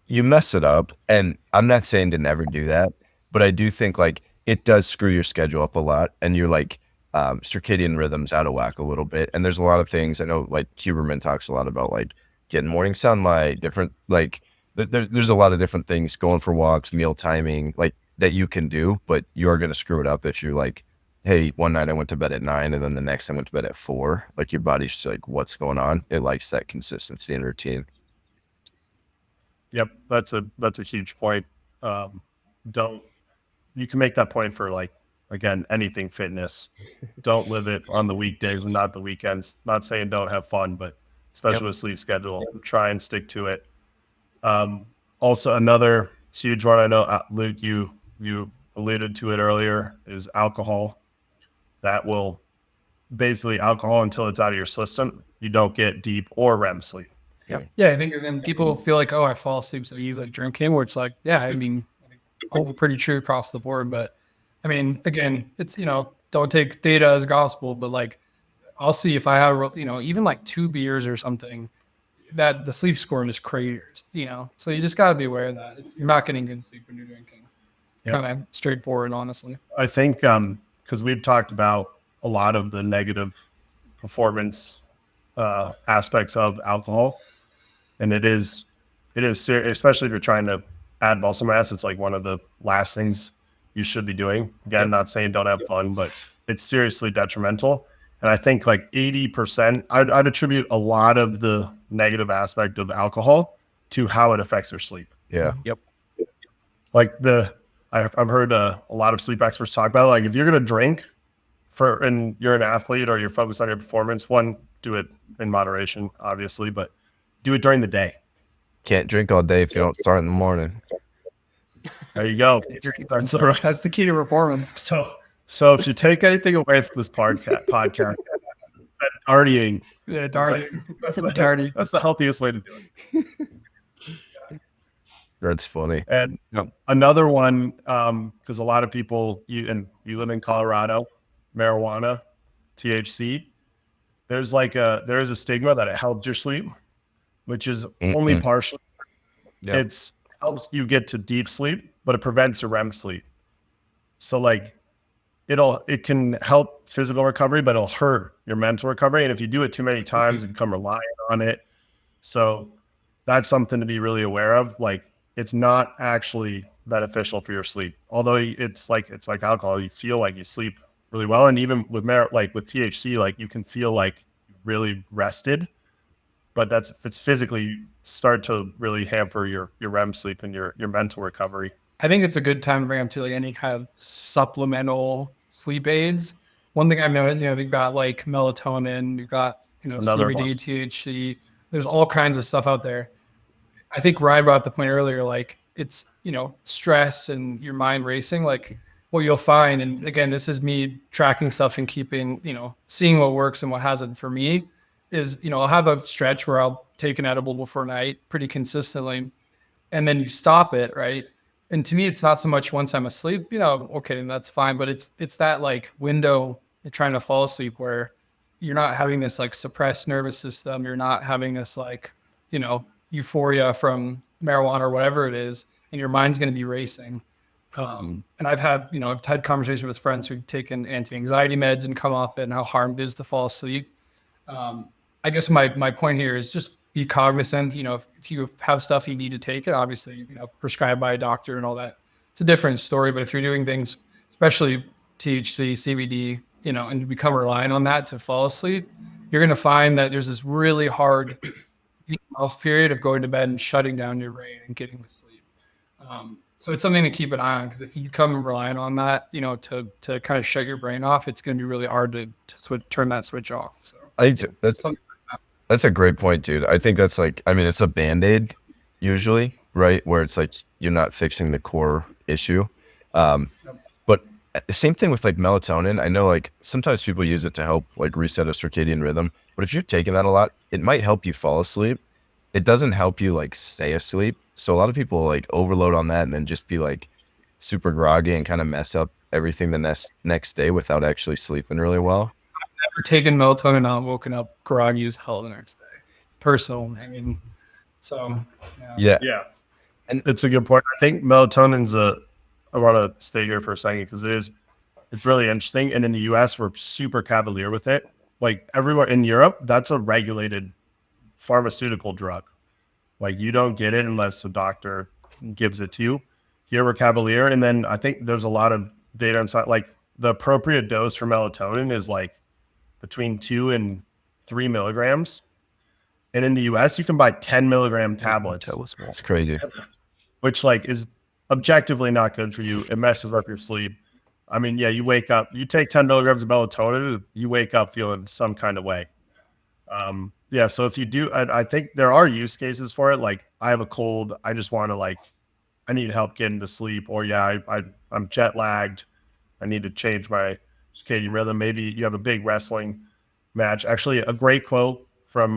you mess it up. And I'm not saying to never do that, but I do think like it does screw your schedule up a lot and you're like circadian rhythms out of whack a little bit. And there's a lot of things I know like Huberman talks a lot about like getting morning sunlight, different like there's a lot of different things, going for walks, meal timing, like that you can do, but you're going to screw it up if you're like, hey, one night I went to bed at 9 and then the next I went to bed at 4. Like your body's just like, what's going on? It likes that consistency and routine. Yep, that's a huge point. You can make that point for like, again, anything fitness. Don't live it on the weekdays and not the weekends. Not saying don't have fun, but especially with sleep schedule, try and stick to it. Also another huge one, I know Luke, you alluded to it earlier, is alcohol. That will basically alcohol until it's out of your system. You don't get deep or REM sleep. Yeah, I think then people feel like, oh, I fall asleep so easily drinking, where it's like, yeah, I mean, all pretty true across the board. But I mean, again, it's, don't take data as gospel, but like, I'll see if I have, even like 2 beers or something, that the sleep score is craters, so you just got to be aware of that. You're not getting good sleep when you're drinking. Yep. Kind of straightforward, honestly. I think, because we've talked about a lot of the negative performance aspects of alcohol, and it is serious, especially if you're trying to add muscle mass. It's like one of the last things you should be doing. Again, not saying don't have fun, but it's seriously detrimental. And I think like 80%, I'd attribute a lot of the negative aspect of alcohol to how it affects your sleep. Yeah. Yep. Like I've heard a lot of sleep experts talk about, like, if you're going to drink and you're an athlete or you're focused on your performance, one, do it in moderation, obviously, but do it during the day. Can't drink all day if you don't start in the morning. There you go. That's the key to performance. So if you take anything away from this podcast, it's that darting. Yeah, darting. That's the healthiest way to do it. That's funny. And another one, because a lot of people, you live in Colorado, marijuana, THC, there is a stigma that it helps your sleep, which is only partially. Yep. It helps you get to deep sleep, but it prevents your REM sleep. So like it can help physical recovery, but it'll hurt your mental recovery. And if you do it too many times, you become reliant on it. So that's something to be really aware of. Like, it's not actually beneficial for your sleep. Although it's like alcohol, you feel like you sleep really well. And even with with THC, like you can feel like really rested, but it's physically, you start to really hamper your REM sleep and your mental recovery. I think it's a good time to bring up to like any kind of supplemental sleep aids. One thing I've noticed, you've got like melatonin, you've got, another CBD, one. THC. There's all kinds of stuff out there. I think Ryan brought up the point earlier, like it's, stress and your mind racing, like what you'll find. And again, this is me tracking stuff and keeping, seeing what works and what hasn't for me is, I'll have a stretch where I'll take an edible before night pretty consistently. And then you stop it. Right. And to me, it's not so much once I'm asleep, okay, that's fine. But it's that like window you're trying to fall asleep where you're not having this like suppressed nervous system. You're not having this like, euphoria from marijuana or whatever it is, and your mind's going to be racing. And I've had conversations with friends who've taken anti-anxiety meds and come off it and how harmed it is to fall asleep. I guess my point here is just be cognizant, if you have stuff you need to take it, obviously, prescribed by a doctor and all that, it's a different story. But if you're doing things, especially THC, CBD, and you become reliant on that to fall asleep, you're going to find that there's this really hard off period of going to bed and shutting down your brain and getting to sleep. So it's something to keep an eye on, because if you come reliant on that, to kind of shut your brain off, it's going to be really hard to turn that switch off. So I think that's a great point, dude. I think that's like, I mean, it's a Band-Aid usually, right? Where it's like you're not fixing the core issue. But the same thing with like melatonin. I know like sometimes people use it to help like reset a circadian rhythm, but if you're taking that a lot, it might help you fall asleep. It doesn't help you like stay asleep. So a lot of people like overload on that and then just be like super groggy and kind of mess up everything the next day without actually sleeping really well. Never taken melatonin, not woken up groggy as hell the next day. Personal, I mean, so Yeah. And it's a good point. I think melatonin's I want to stay here for a second because it's really interesting. And in the US, we're super cavalier with it. Like everywhere in Europe, that's a regulated pharmaceutical drug. Like you don't get it unless a doctor gives it to you. Here we're cavalier. And then I think there's a lot of data inside, like the appropriate dose for melatonin is like between 2 and 3 milligrams. And in the US, you can buy 10 milligram tablets. It's crazy. Which like is objectively not good for you. It messes up your sleep. I mean, yeah, you wake up, you take 10 milligrams of melatonin, you wake up feeling some kind of way. Yeah, so if you do, I think there are use cases for it. Like I have a cold, I just want to I need help getting to sleep, or yeah, I'm jet lagged. I need to change my circadian rhythm. Maybe you have a big wrestling match. Actually, a great quote from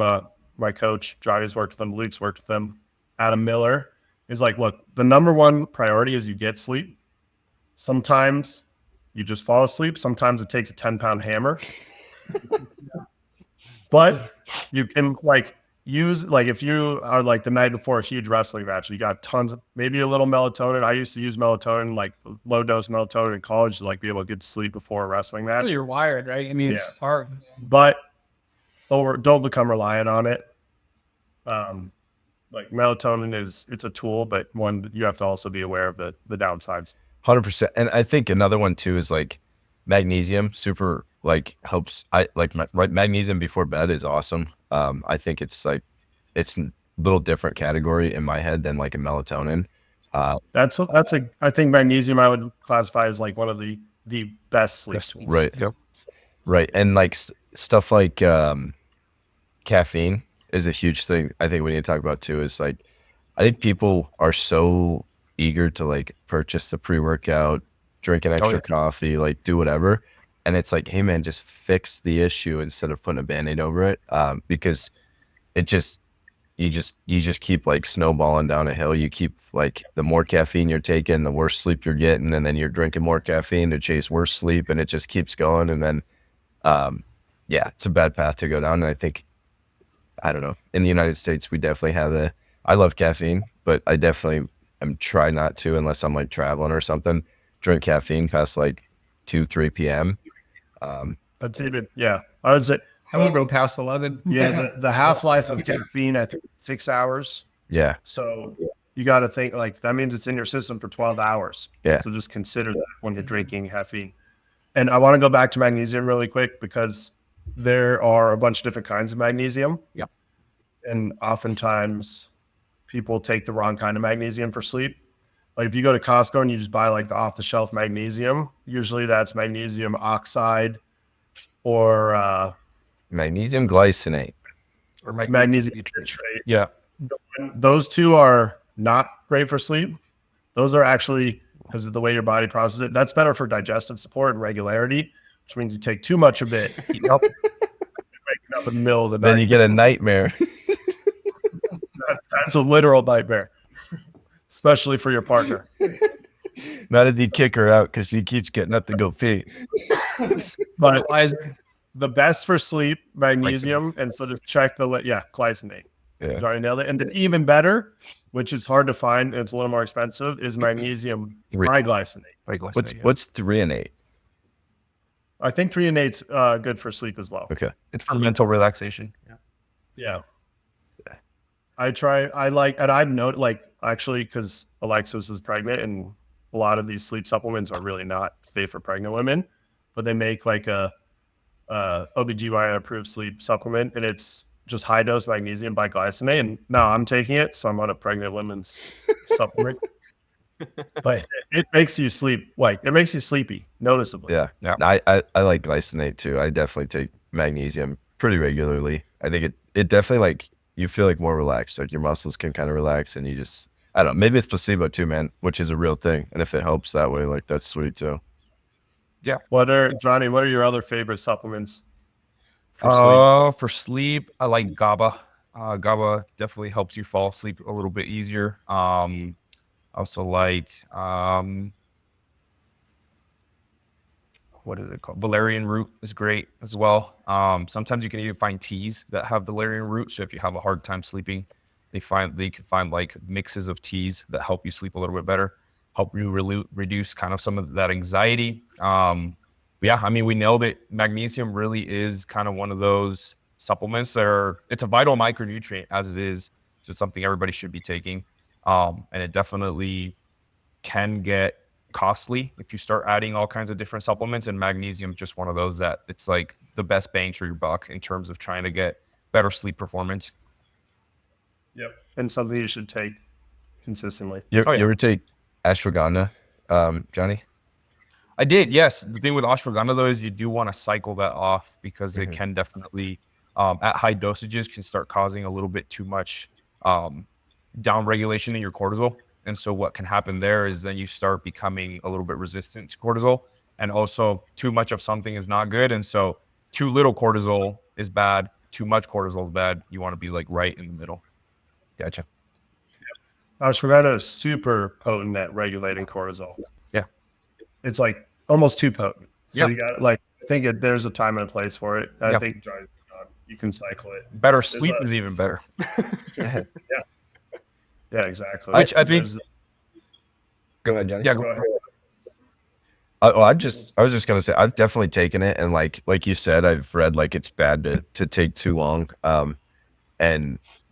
my coach, Johnny's worked with him, Luke's worked with him, Adam Miller, is like, look, the number one priority is you get sleep. Sometimes you just fall asleep. Sometimes it takes a 10-pound hammer. But you can use, if you are the night before a huge wrestling match, you got tons of, maybe a little melatonin. I used to use melatonin, low dose melatonin in college to be able to get to sleep before a wrestling match. You're wired, right? I mean, it's hard. But don't become reliant on it. Melatonin it's a tool, but one you have to also be aware of the downsides. 100%. And I think another one too is magnesium super helps. Magnesium before bed is awesome. I think it's a little different category in my head than a melatonin. I think magnesium I would classify as one of the best sleep tools. Right. Yep. Right. And stuff like caffeine is a huge thing. I think we need to talk about too is I think people are so eager to purchase the pre-workout, drink an extra coffee, do whatever. And it's hey man, just fix the issue instead of putting a Band-Aid over it. Because you just keep snowballing down a hill. You keep the more caffeine you're taking, the worse sleep you're getting. And then you're drinking more caffeine to chase worse sleep, and it just keeps going. And then, it's a bad path to go down. And I think, I don't know, in the United States, we definitely have I love caffeine, but I definitely am try not to, unless I'm traveling or something, drink caffeine past 2-3 p.m. That's even, I would say I won't go past 11. Yeah, the half-life of caffeine, I think 6 hours. Yeah. So you got to think that means it's in your system for 12 hours. Yeah. So just consider that when you're drinking caffeine. And I want to go back to magnesium really quick because there are a bunch of different kinds of magnesium. Yeah. And oftentimes people take the wrong kind of magnesium for sleep. If you go to Costco and you just buy the off-the-shelf magnesium, usually that's magnesium oxide or Magnesium glycinate. Or Magnesium citrate. citrate. Yeah. Those two are not great for sleep. Those are actually, because of the way your body processes it, that's better for digestive support and regularity, which means you take too much of it, waking up in the middle of the night. Then you get a nightmare. That's a literal nightmare, especially for your partner. Not if you kick her out because she keeps getting up to go pee. But Liza, the best for sleep, magnesium, and so just check glycinate. Yeah. Sorry, nailed it. And then even better, which is hard to find and it's a little more expensive, is magnesium triglycinate. What's 3 and 8? I think 3 and 8's good for sleep as well. Okay. It's for mental relaxation. Yeah. And I've noted, like, actually, because Alexis is pregnant and a lot of these sleep supplements are really not safe for pregnant women, but they make like a OBGYN approved sleep supplement, and it's just high dose magnesium biglycinate. And now I'm taking it, so I'm on a pregnant women's supplement. But it makes you sleep, like, it makes you sleepy noticeably. Yeah. Yeah. I like glycinate too. I definitely take magnesium pretty regularly. I think it definitely, like, you feel like more relaxed. Like your muscles can kind of relax and you just, I don't know, maybe it's placebo too, man, which is a real thing. And if it helps that way, like, that's sweet too. Johnny, what are your other favorite supplements for sleep? For sleep, I like GABA. GABA definitely helps you fall asleep a little bit easier. Also liked what is it called? Valerian root is great as well. Sometimes you can even find teas that have valerian root. So if you have a hard time sleeping, they can find like mixes of teas that help you sleep a little bit better, help you reduce kind of some of that anxiety. Yeah, I mean, we know that magnesium really is kind of one of those supplements it's a vital micronutrient as it is. So it's something everybody should be taking. And it definitely can get costly if you start adding all kinds of different supplements, and magnesium is just one of those that it's like the best bang for your buck in terms of trying to get better sleep performance. Yep. And something you should take consistently. You ever take ashwagandha, Johnny? I did, yes. The thing with ashwagandha though is you do want to cycle that off because it can definitely at high dosages can start causing a little bit too much down regulation in your cortisol. And so what can happen there is then you start becoming a little bit resistant to cortisol, and also too much of something is not good. And so too little cortisol is bad. Too much cortisol is bad. You want to be like right in the middle. Gotcha. Ashwagandha is super potent at regulating cortisol. Yeah. It's like almost too potent. So Yeah. you got, like, I think there's a time and a place for it. I think you can cycle it. Better sleep is even better. Yeah, exactly. Which I think. Go ahead, Johnny. Yeah, Go ahead. I was just gonna say I've definitely taken it, and like you said, I've read like it's bad to take too long.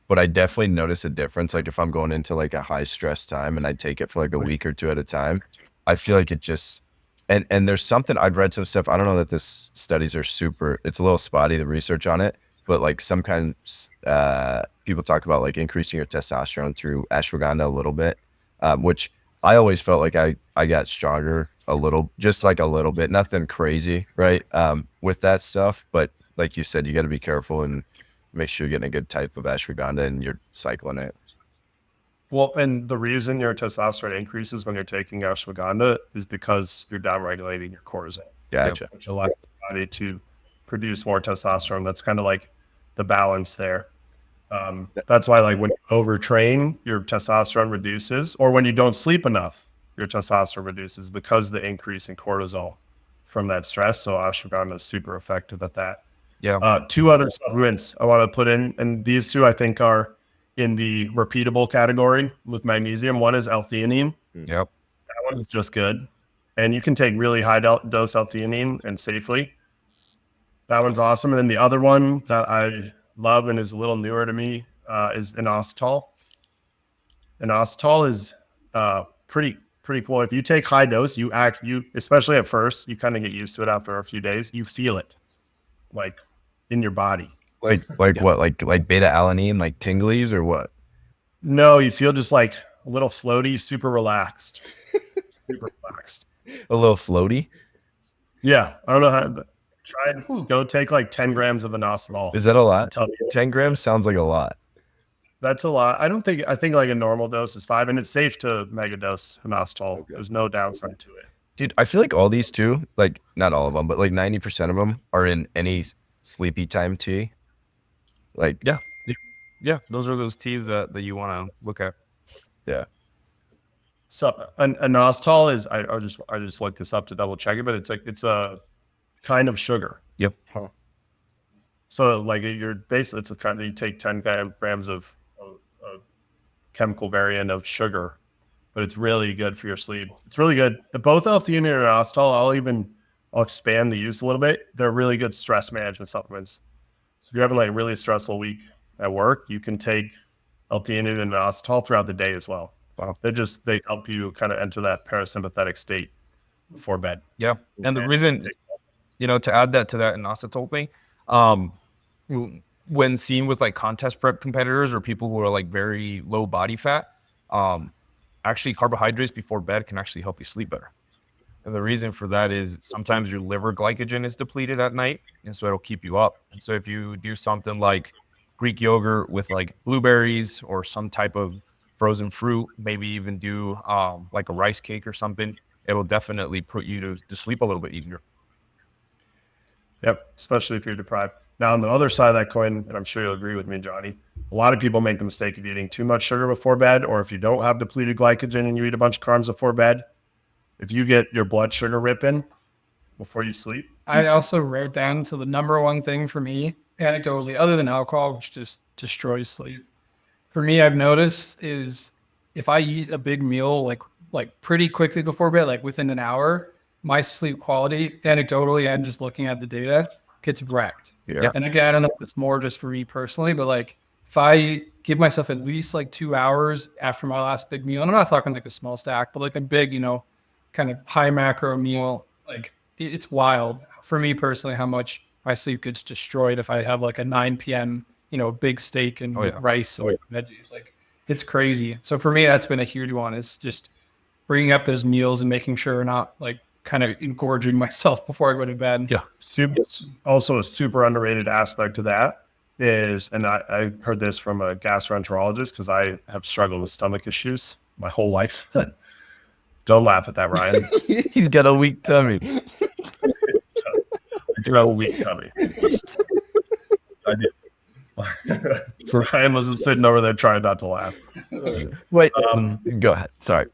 But I definitely notice a difference. Like if I'm going into like a high stress time and I take it for like a week or two at a time, I feel like it just and there's something I'd read some stuff. I don't know that this studies are super. It's a little spotty, the research on it, but like sometimes people talk about like increasing your testosterone through ashwagandha a little bit, which I always felt like I got stronger a little, just like a little bit, nothing crazy, right? With that stuff. But like you said, you got to be careful and make sure you're getting a good type of ashwagandha and you're cycling it. Well, and the reason your testosterone increases when you're taking ashwagandha is because you're downregulating your cortisol. Gotcha. Which allows the body to produce more testosterone. That's kind of like the balance there. That's why, like, when you overtrain, your testosterone reduces, or when you don't sleep enough, your testosterone reduces because the increase in cortisol from that stress. So ashwagandha is super effective at that. Yeah. Two other supplements I want to put in, and these two I think are in the repeatable category with magnesium. One is L-theanine. Yep. That one is just good. And you can take really high dose L-theanine and safely. That one's awesome. And then the other one that I love and is a little newer to me is inositol. Inositol is pretty cool. If you take high dose, you especially at first, you kind of get used to it after a few days. You feel it like in your body. Like what? Like beta alanine, like tinglies or what? No, you feel just like a little floaty, super relaxed. Super relaxed. A little floaty. Yeah. I don't know how. Try and go take like 10 grams of inositol. Is that a lot? Tell me. 10 grams sounds like a lot. That's a lot. I think like a normal dose is 5, and it's safe to mega dose inositol. Okay. There's no downside to it. Dude, I feel like all these too, like not all of them, but like 90% of them are in any sleepy time tea. Like, yeah, those are those teas that you want to look at. Yeah. So an inositol is, I just looked this up to double check it, but it's a kind of sugar. Yep. Huh. So like you're basically, it's a kind of, you take 10 grams of a chemical variant of sugar, but it's really good for your sleep. It's really good. Both L-theanine and inositol, I'll expand the use a little bit. They're really good stress management supplements. So if you're having like a really stressful week at work, you can take L-theanine and inositol throughout the day as well. Wow. They help you kind of enter that parasympathetic state before bed. Yeah. And the reason, to add that to that inositol thing, when seen with like contest prep competitors or people who are like very low body fat, actually carbohydrates before bed can actually help you sleep better. And the reason for that is sometimes your liver glycogen is depleted at night, and so it'll keep you up. And so if you do something like Greek yogurt with like blueberries or some type of frozen fruit, maybe even do like a rice cake or something, it will definitely put you to sleep a little bit easier. Yep, especially if you're deprived. Now, on the other side of that coin, and I'm sure you'll agree with me, Johnny, a lot of people make the mistake of eating too much sugar before bed, or if you don't have depleted glycogen and you eat a bunch of carbs before bed, if you get your blood sugar ripping before you sleep. I also wrote down, so the number one thing for me, anecdotally, other than alcohol, which just destroys sleep, for me, I've noticed is if I eat a big meal like pretty quickly before bed, like within an hour, my sleep quality, anecdotally, and just looking at the data, gets wrecked. Yeah. And again, I don't know if it's more just for me personally, but like if I give myself at least like 2 hours after my last big meal, and I'm not talking like a small stack, but like a big, kind of high macro meal, like it's wild for me personally how much my sleep gets destroyed if I have like a 9 p.m., big steak and rice and veggies. Like it's crazy. So for me, that's been a huge one, is just bringing up those meals and making sure not like kind of engorging myself before I go to bed. Yeah. Also a super underrated aspect to that is, and I heard this from a gastroenterologist because I have struggled with stomach issues my whole life. Don't laugh at that, Ryan. He's got a weak tummy. I do have a weak tummy. I do. Ryan was sitting over there trying not to laugh. Wait, go ahead. Sorry.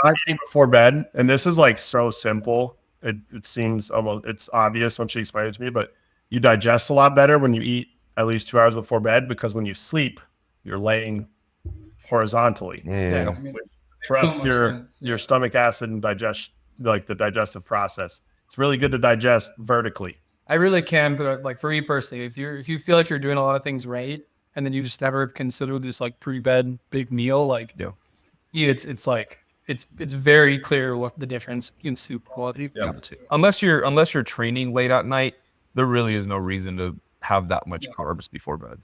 Not eating before bed, and this is like so simple. It seems almost, it's obvious when she explained it to me, but you digest a lot better when you eat at least 2 hours before bed, because when you sleep, you're laying horizontally. Yeah. Which disrupts your stomach acid and the digestive process. It's really good to digest vertically. I really can, but like for me personally, if you feel like you're doing a lot of things right, and then you just never consider this like pre-bed big meal, like it's like it's very clear what the difference in soup quality. Unless you're training late at night, there really is no reason to have that much carbs before bed.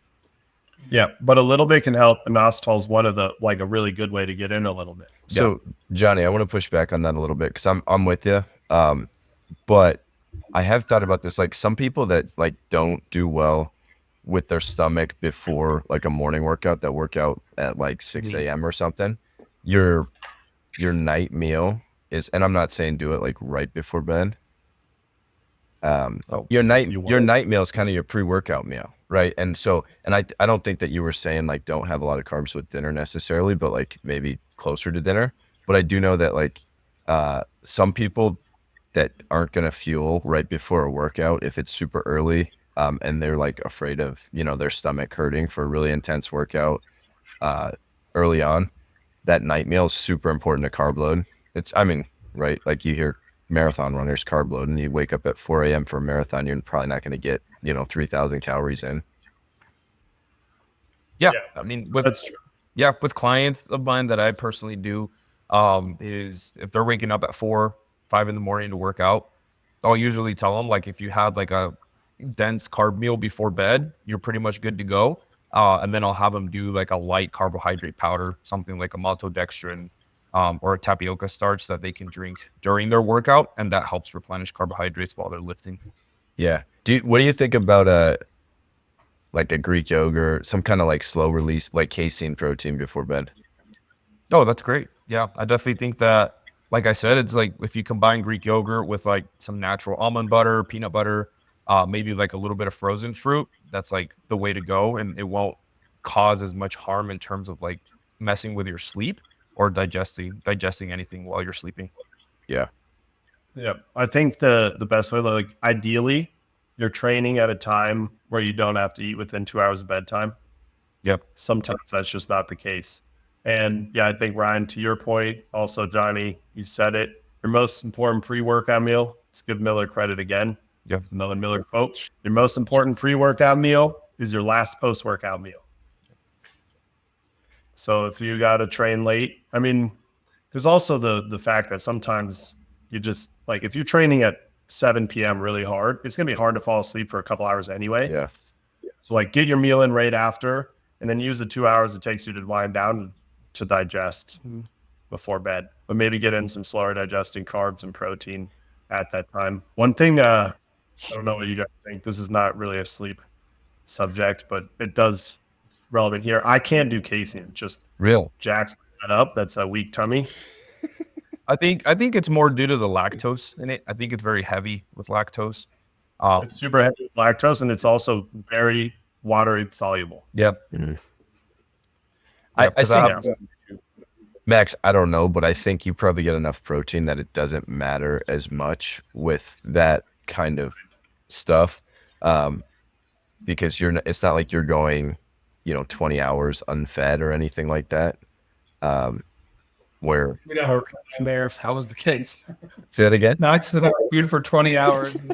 Yeah, but a little bit can help. Inositol is one of the, like, a really good way to get in a little bit. So Johnny, I want to push back on that a little bit because I'm with you. But I have thought about this. Like some people that like don't do well with their stomach before like a morning workout, that work out at like 6 a.m. or something. Your night meal is, and I'm not saying do it like right before bed. Your night meal is kind of your pre-workout meal, right? And so, and I don't think that you were saying like don't have a lot of carbs with dinner necessarily, but like maybe closer to dinner. But I do know that like some people that aren't going to fuel right before a workout if it's super early, and they're like afraid of their stomach hurting for a really intense workout early on, that night meal is super important to carb load. Right? Like you hear marathon runners carb load, and you wake up at 4 a.m. for a marathon, you're probably not going to get 3,000 calories in. I mean, that's true. Yeah, with clients of mine that I personally do, is if they're waking up at 4, 5 in the morning to work out, I'll usually tell them like if you had like a dense carb meal before bed, you're pretty much good to go. And then I'll have them do like a light carbohydrate powder, something like a maltodextrin, or a tapioca starch that they can drink during their workout, and that helps replenish carbohydrates while they're lifting. Yeah. What do you think about like a Greek yogurt, some kind of like slow release, like casein protein before bed? Oh, that's great. Yeah, I definitely think that, like I said, it's like if you combine Greek yogurt with like some natural almond butter, peanut butter, maybe like a little bit of frozen fruit, that's like the way to go. And it won't cause as much harm in terms of like messing with your sleep or digesting anything while you're sleeping. Yeah. Yeah, I think the best way, like ideally, you're training at a time where you don't have to eat within 2 hours of bedtime. Yep. Sometimes that's just not the case. And yeah, I think Ryan, to your point, also Johnny, you said it. Your most important pre-workout meal. Let's give Miller credit again. Yep. It's another Miller quote. Your most important pre-workout meal is your last post-workout meal. So if you got to train late, I mean, there's also the fact that sometimes you just like if you're training at 7 p.m. really hard, it's gonna be hard to fall asleep for a couple hours anyway. Yeah. So like get your meal in right after, and then use the 2 hours it takes you to wind down to digest before bed. But maybe get in some slower digesting carbs and protein at that time. One thing, I don't know what you guys think. This is not really a sleep subject, but it's relevant here. I can't do casein. Just Real. jacks that up. That's a weak tummy. I think it's more due to the lactose in it. I think it's very heavy with lactose. It's super heavy with lactose, and it's also very water insoluble. Yep. I Yep, 'cause think, Max, I don't know, but I think you probably get enough protein that it doesn't matter as much with that kind of stuff, because it's not like you're going, 20 hours unfed or anything like that. Where We got a there if that was the case. say that again? Max without food for 20 hours.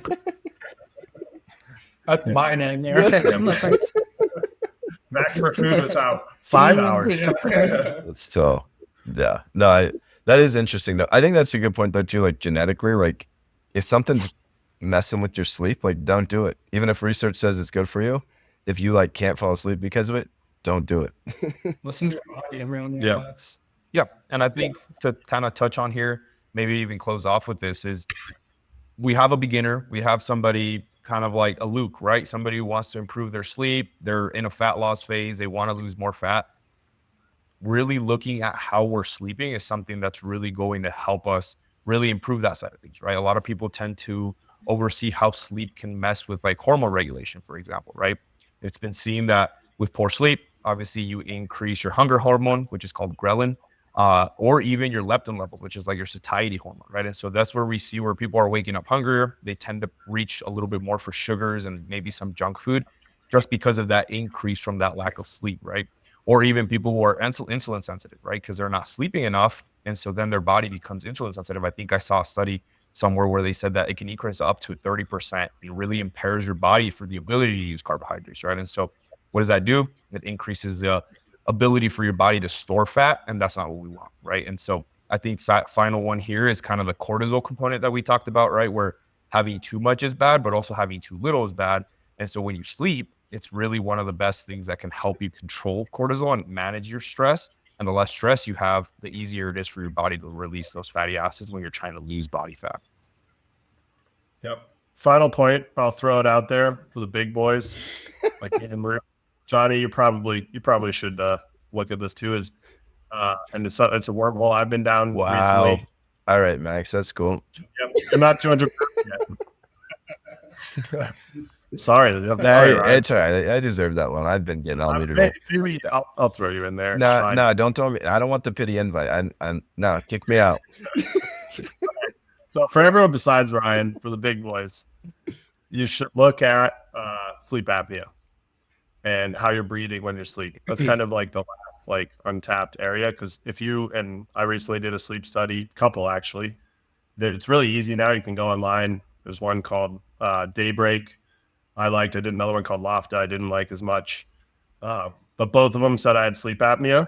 That's my name there. Max for food without 5 hours. So, yeah, no, that is interesting though. I think that's a good point though too. Like genetically, like if something's messing with your sleep, like don't do it. Even if research says it's good for you, if you like can't fall asleep because of it, don't do it. Listen to your body around Yeah. your Yeah. And I think to kind of touch on here, maybe even close off with this is we have a beginner, we have somebody kind of like a Luke, right? Somebody who wants to improve their sleep. They're in a fat loss phase. They want to lose more fat. Really looking at how we're sleeping is something that's really going to help us really improve that side of things, right? A lot of people tend to oversee how sleep can mess with like hormone regulation, for example, right? It's been seen that with poor sleep, obviously you increase your hunger hormone, which is called ghrelin, or even your leptin level, which is like your satiety hormone, right? And so that's where we see where people are waking up hungrier. They tend to reach a little bit more for sugars and maybe some junk food just because of that increase from that lack of sleep, right? Or even people who are insulin sensitive, right? Because they're not sleeping enough. And so then their body becomes insulin sensitive. I think I saw a study somewhere where they said that it can increase up to 30%. It really impairs your body for the ability to use carbohydrates, right? And so what does that do? It increases the ability for your body to store fat, and that's not what we want, right? And so I think that final one here is kind of the cortisol component that we talked about, right? Where having too much is bad, but also having too little is bad. And so when you sleep, it's really one of the best things that can help you control cortisol and manage your stress. And the less stress you have, the easier it is for your body to release those fatty acids when you're trying to lose body fat. Yep. Final point, I'll throw it out there for the big boys. Like Johnny, you probably should look at this too. And it's a wormhole I've been down recently. All right, Max, that's cool. Yep. I'm not 200 yet. Sorry. It's all right. I deserve that one. I've been getting all me today. I'll throw you in there. No, don't tell me. I don't want the pity invite. No, kick me out. So for everyone besides Ryan, for the big boys, you should look at sleep apnea and how you're breathing when you're sleeping. That's kind of like the last like untapped area. Because and I recently did a sleep study, couple actually, that it's really easy now. You can go online. There's one called Daybreak. I did another one called Lofta. I didn't like as much. But both of them said I had sleep apnea.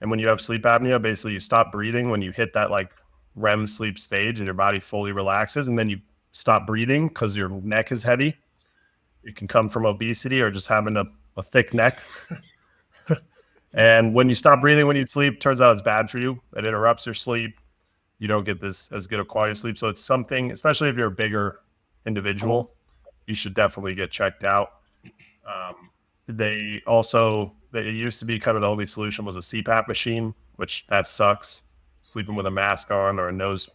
And when you have sleep apnea, basically you stop breathing when you hit that like REM sleep stage and your body fully relaxes. And then you stop breathing because your neck is heavy. It can come from obesity or just having a thick neck. And when you stop breathing when you sleep, turns out it's bad for you. It interrupts your sleep. You don't get this as good a quality of sleep. So it's something, especially if you're a bigger individual, you should definitely get checked out. They used to be kind of the only solution was a CPAP machine, which that sucks. Sleeping with a mask on or a nose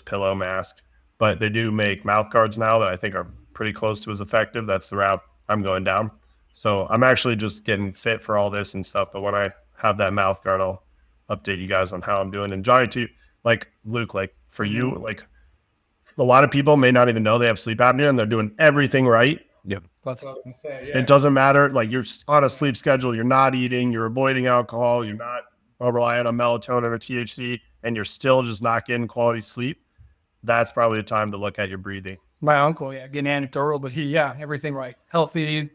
pillow mask. But they do make mouth guards now that I think are pretty close to as effective. That's the route I'm going down. So I'm actually just getting fit for all this and stuff. But when I have that mouth guard, I'll update you guys on how I'm doing. And Johnny, too, like Luke, like for you, like a lot of people may not even know they have sleep apnea and they're doing everything right. Yep. That's what I was gonna say. Yeah. It doesn't matter. Like you're on a sleep schedule, you're not eating, you're avoiding alcohol, you're not relying on melatonin or THC, and you're still just not getting quality sleep. That's probably the time to look at your breathing. My uncle, getting anecdotal, but everything right. Healthy,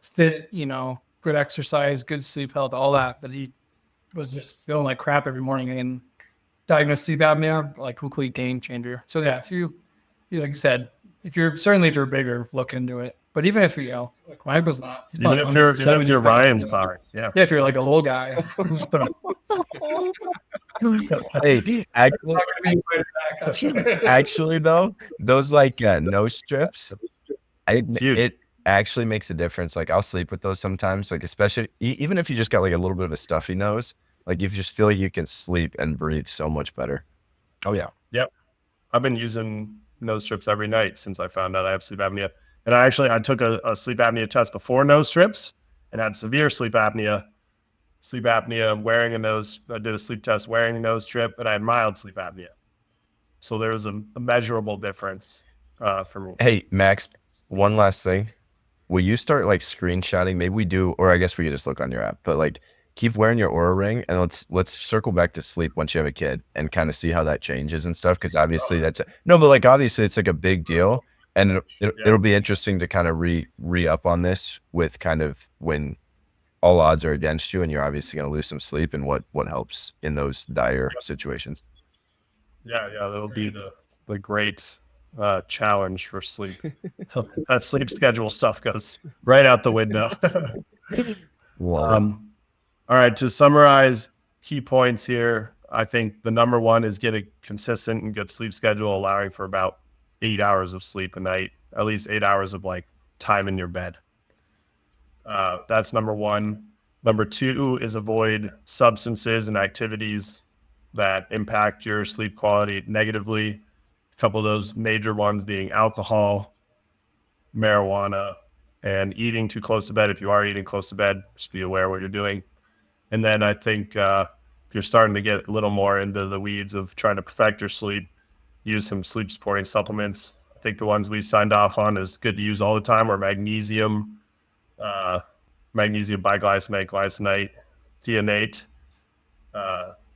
fit, good exercise, good sleep health, all that. But he was just feeling like crap every morning and diagnosed sleep apnea, like complete game changer. So if you like you said, if you're bigger, look into it. But even if like Mike was not, Even if you're Ryan size, yeah. Yeah, if you're like a little guy. Hey, actually though, those like nose strips, it actually makes a difference. Like I'll sleep with those sometimes, like especially even if you just got like a little bit of a stuffy nose, like you just feel like you can sleep and breathe so much better. Oh yeah. Yep. I've been using nose strips every night since I found out I have sleep apnea. And I took a sleep apnea test before nose strips and had severe sleep apnea. Wearing a nose. I did a sleep test wearing a nose strip, and I had mild sleep apnea. So there was a measurable difference for me. Hey, Max, one last thing. Will you start like screenshotting? Maybe we do, or I guess we could just look on your app, but like keep wearing your Aura ring and let's circle back to sleep once you have a kid and kind of see how that changes and stuff. Cause obviously obviously it's like a big deal. And it'll be interesting to kind of re-up on this with kind of when all odds are against you and you're obviously going to lose some sleep and what helps in those dire situations. Yeah, that'll be the great challenge for sleep. That sleep schedule stuff goes right out the window. Wow. All right, to summarize key points here, I think the number one is get a consistent and good sleep schedule, allowing for about 8 hours of sleep a night, at least 8 hours of like time in your bed. That's number one. Number two is avoid substances and activities that impact your sleep quality negatively. A couple of those major ones being alcohol, marijuana, and eating too close to bed. If you are eating close to bed, just be aware of what you're doing. And then I think if you're starting to get a little more into the weeds of trying to perfect your sleep, use some sleep supporting supplements. I think the ones we signed off on is good to use all the time are magnesium, magnesium biglycinate, glycinate, threonate,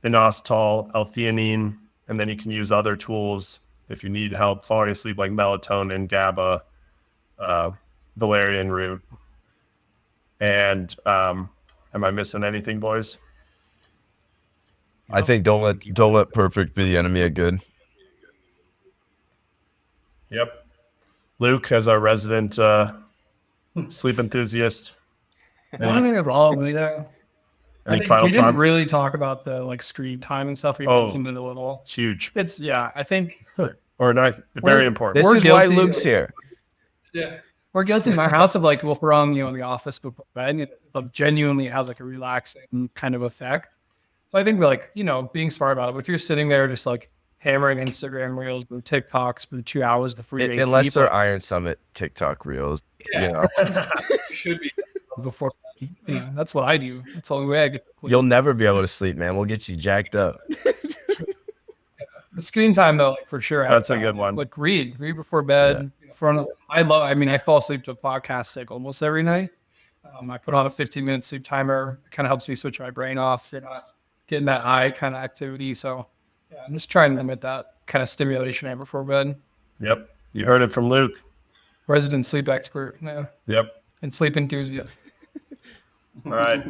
inositol, L-theanine, and then you can use other tools if you need help falling asleep like melatonin, GABA, valerian root. And am I missing anything, boys? I think don't let perfect be the enemy of good. Yep. Luke, as our resident sleep enthusiast. Nothing is wrong with that. I think final we didn't thoughts? really talk about the like screen time and stuff. We mentioned it a little. It's huge. It's I think Or not, very important. This We're is why guilty. Luke's here. we're guilty in our house of like if we're on in the office before bed, it like, genuinely has like a relaxing kind of effect. So I think we're like being smart about it. But if you're sitting there just like hammering Instagram reels and TikToks for 2 hours before you Unless sleep, they're Iron Summit TikTok reels, should be before. That's what I do. That's the only way I get to sleep. You'll never be able to sleep, man. We'll get you jacked up. The screen time though, like for sure. That's a good one. Like read before bed. I fall asleep to a podcast like almost every night. I put on a 15-minute sleep timer. It kind of helps me switch my brain off. So you're not getting that eye kind of activity. So I'm just trying to limit that kind of stimulation right before bed. Yep. You heard it from Luke. Resident sleep expert. Yeah. Yep. And sleep enthusiast. All right.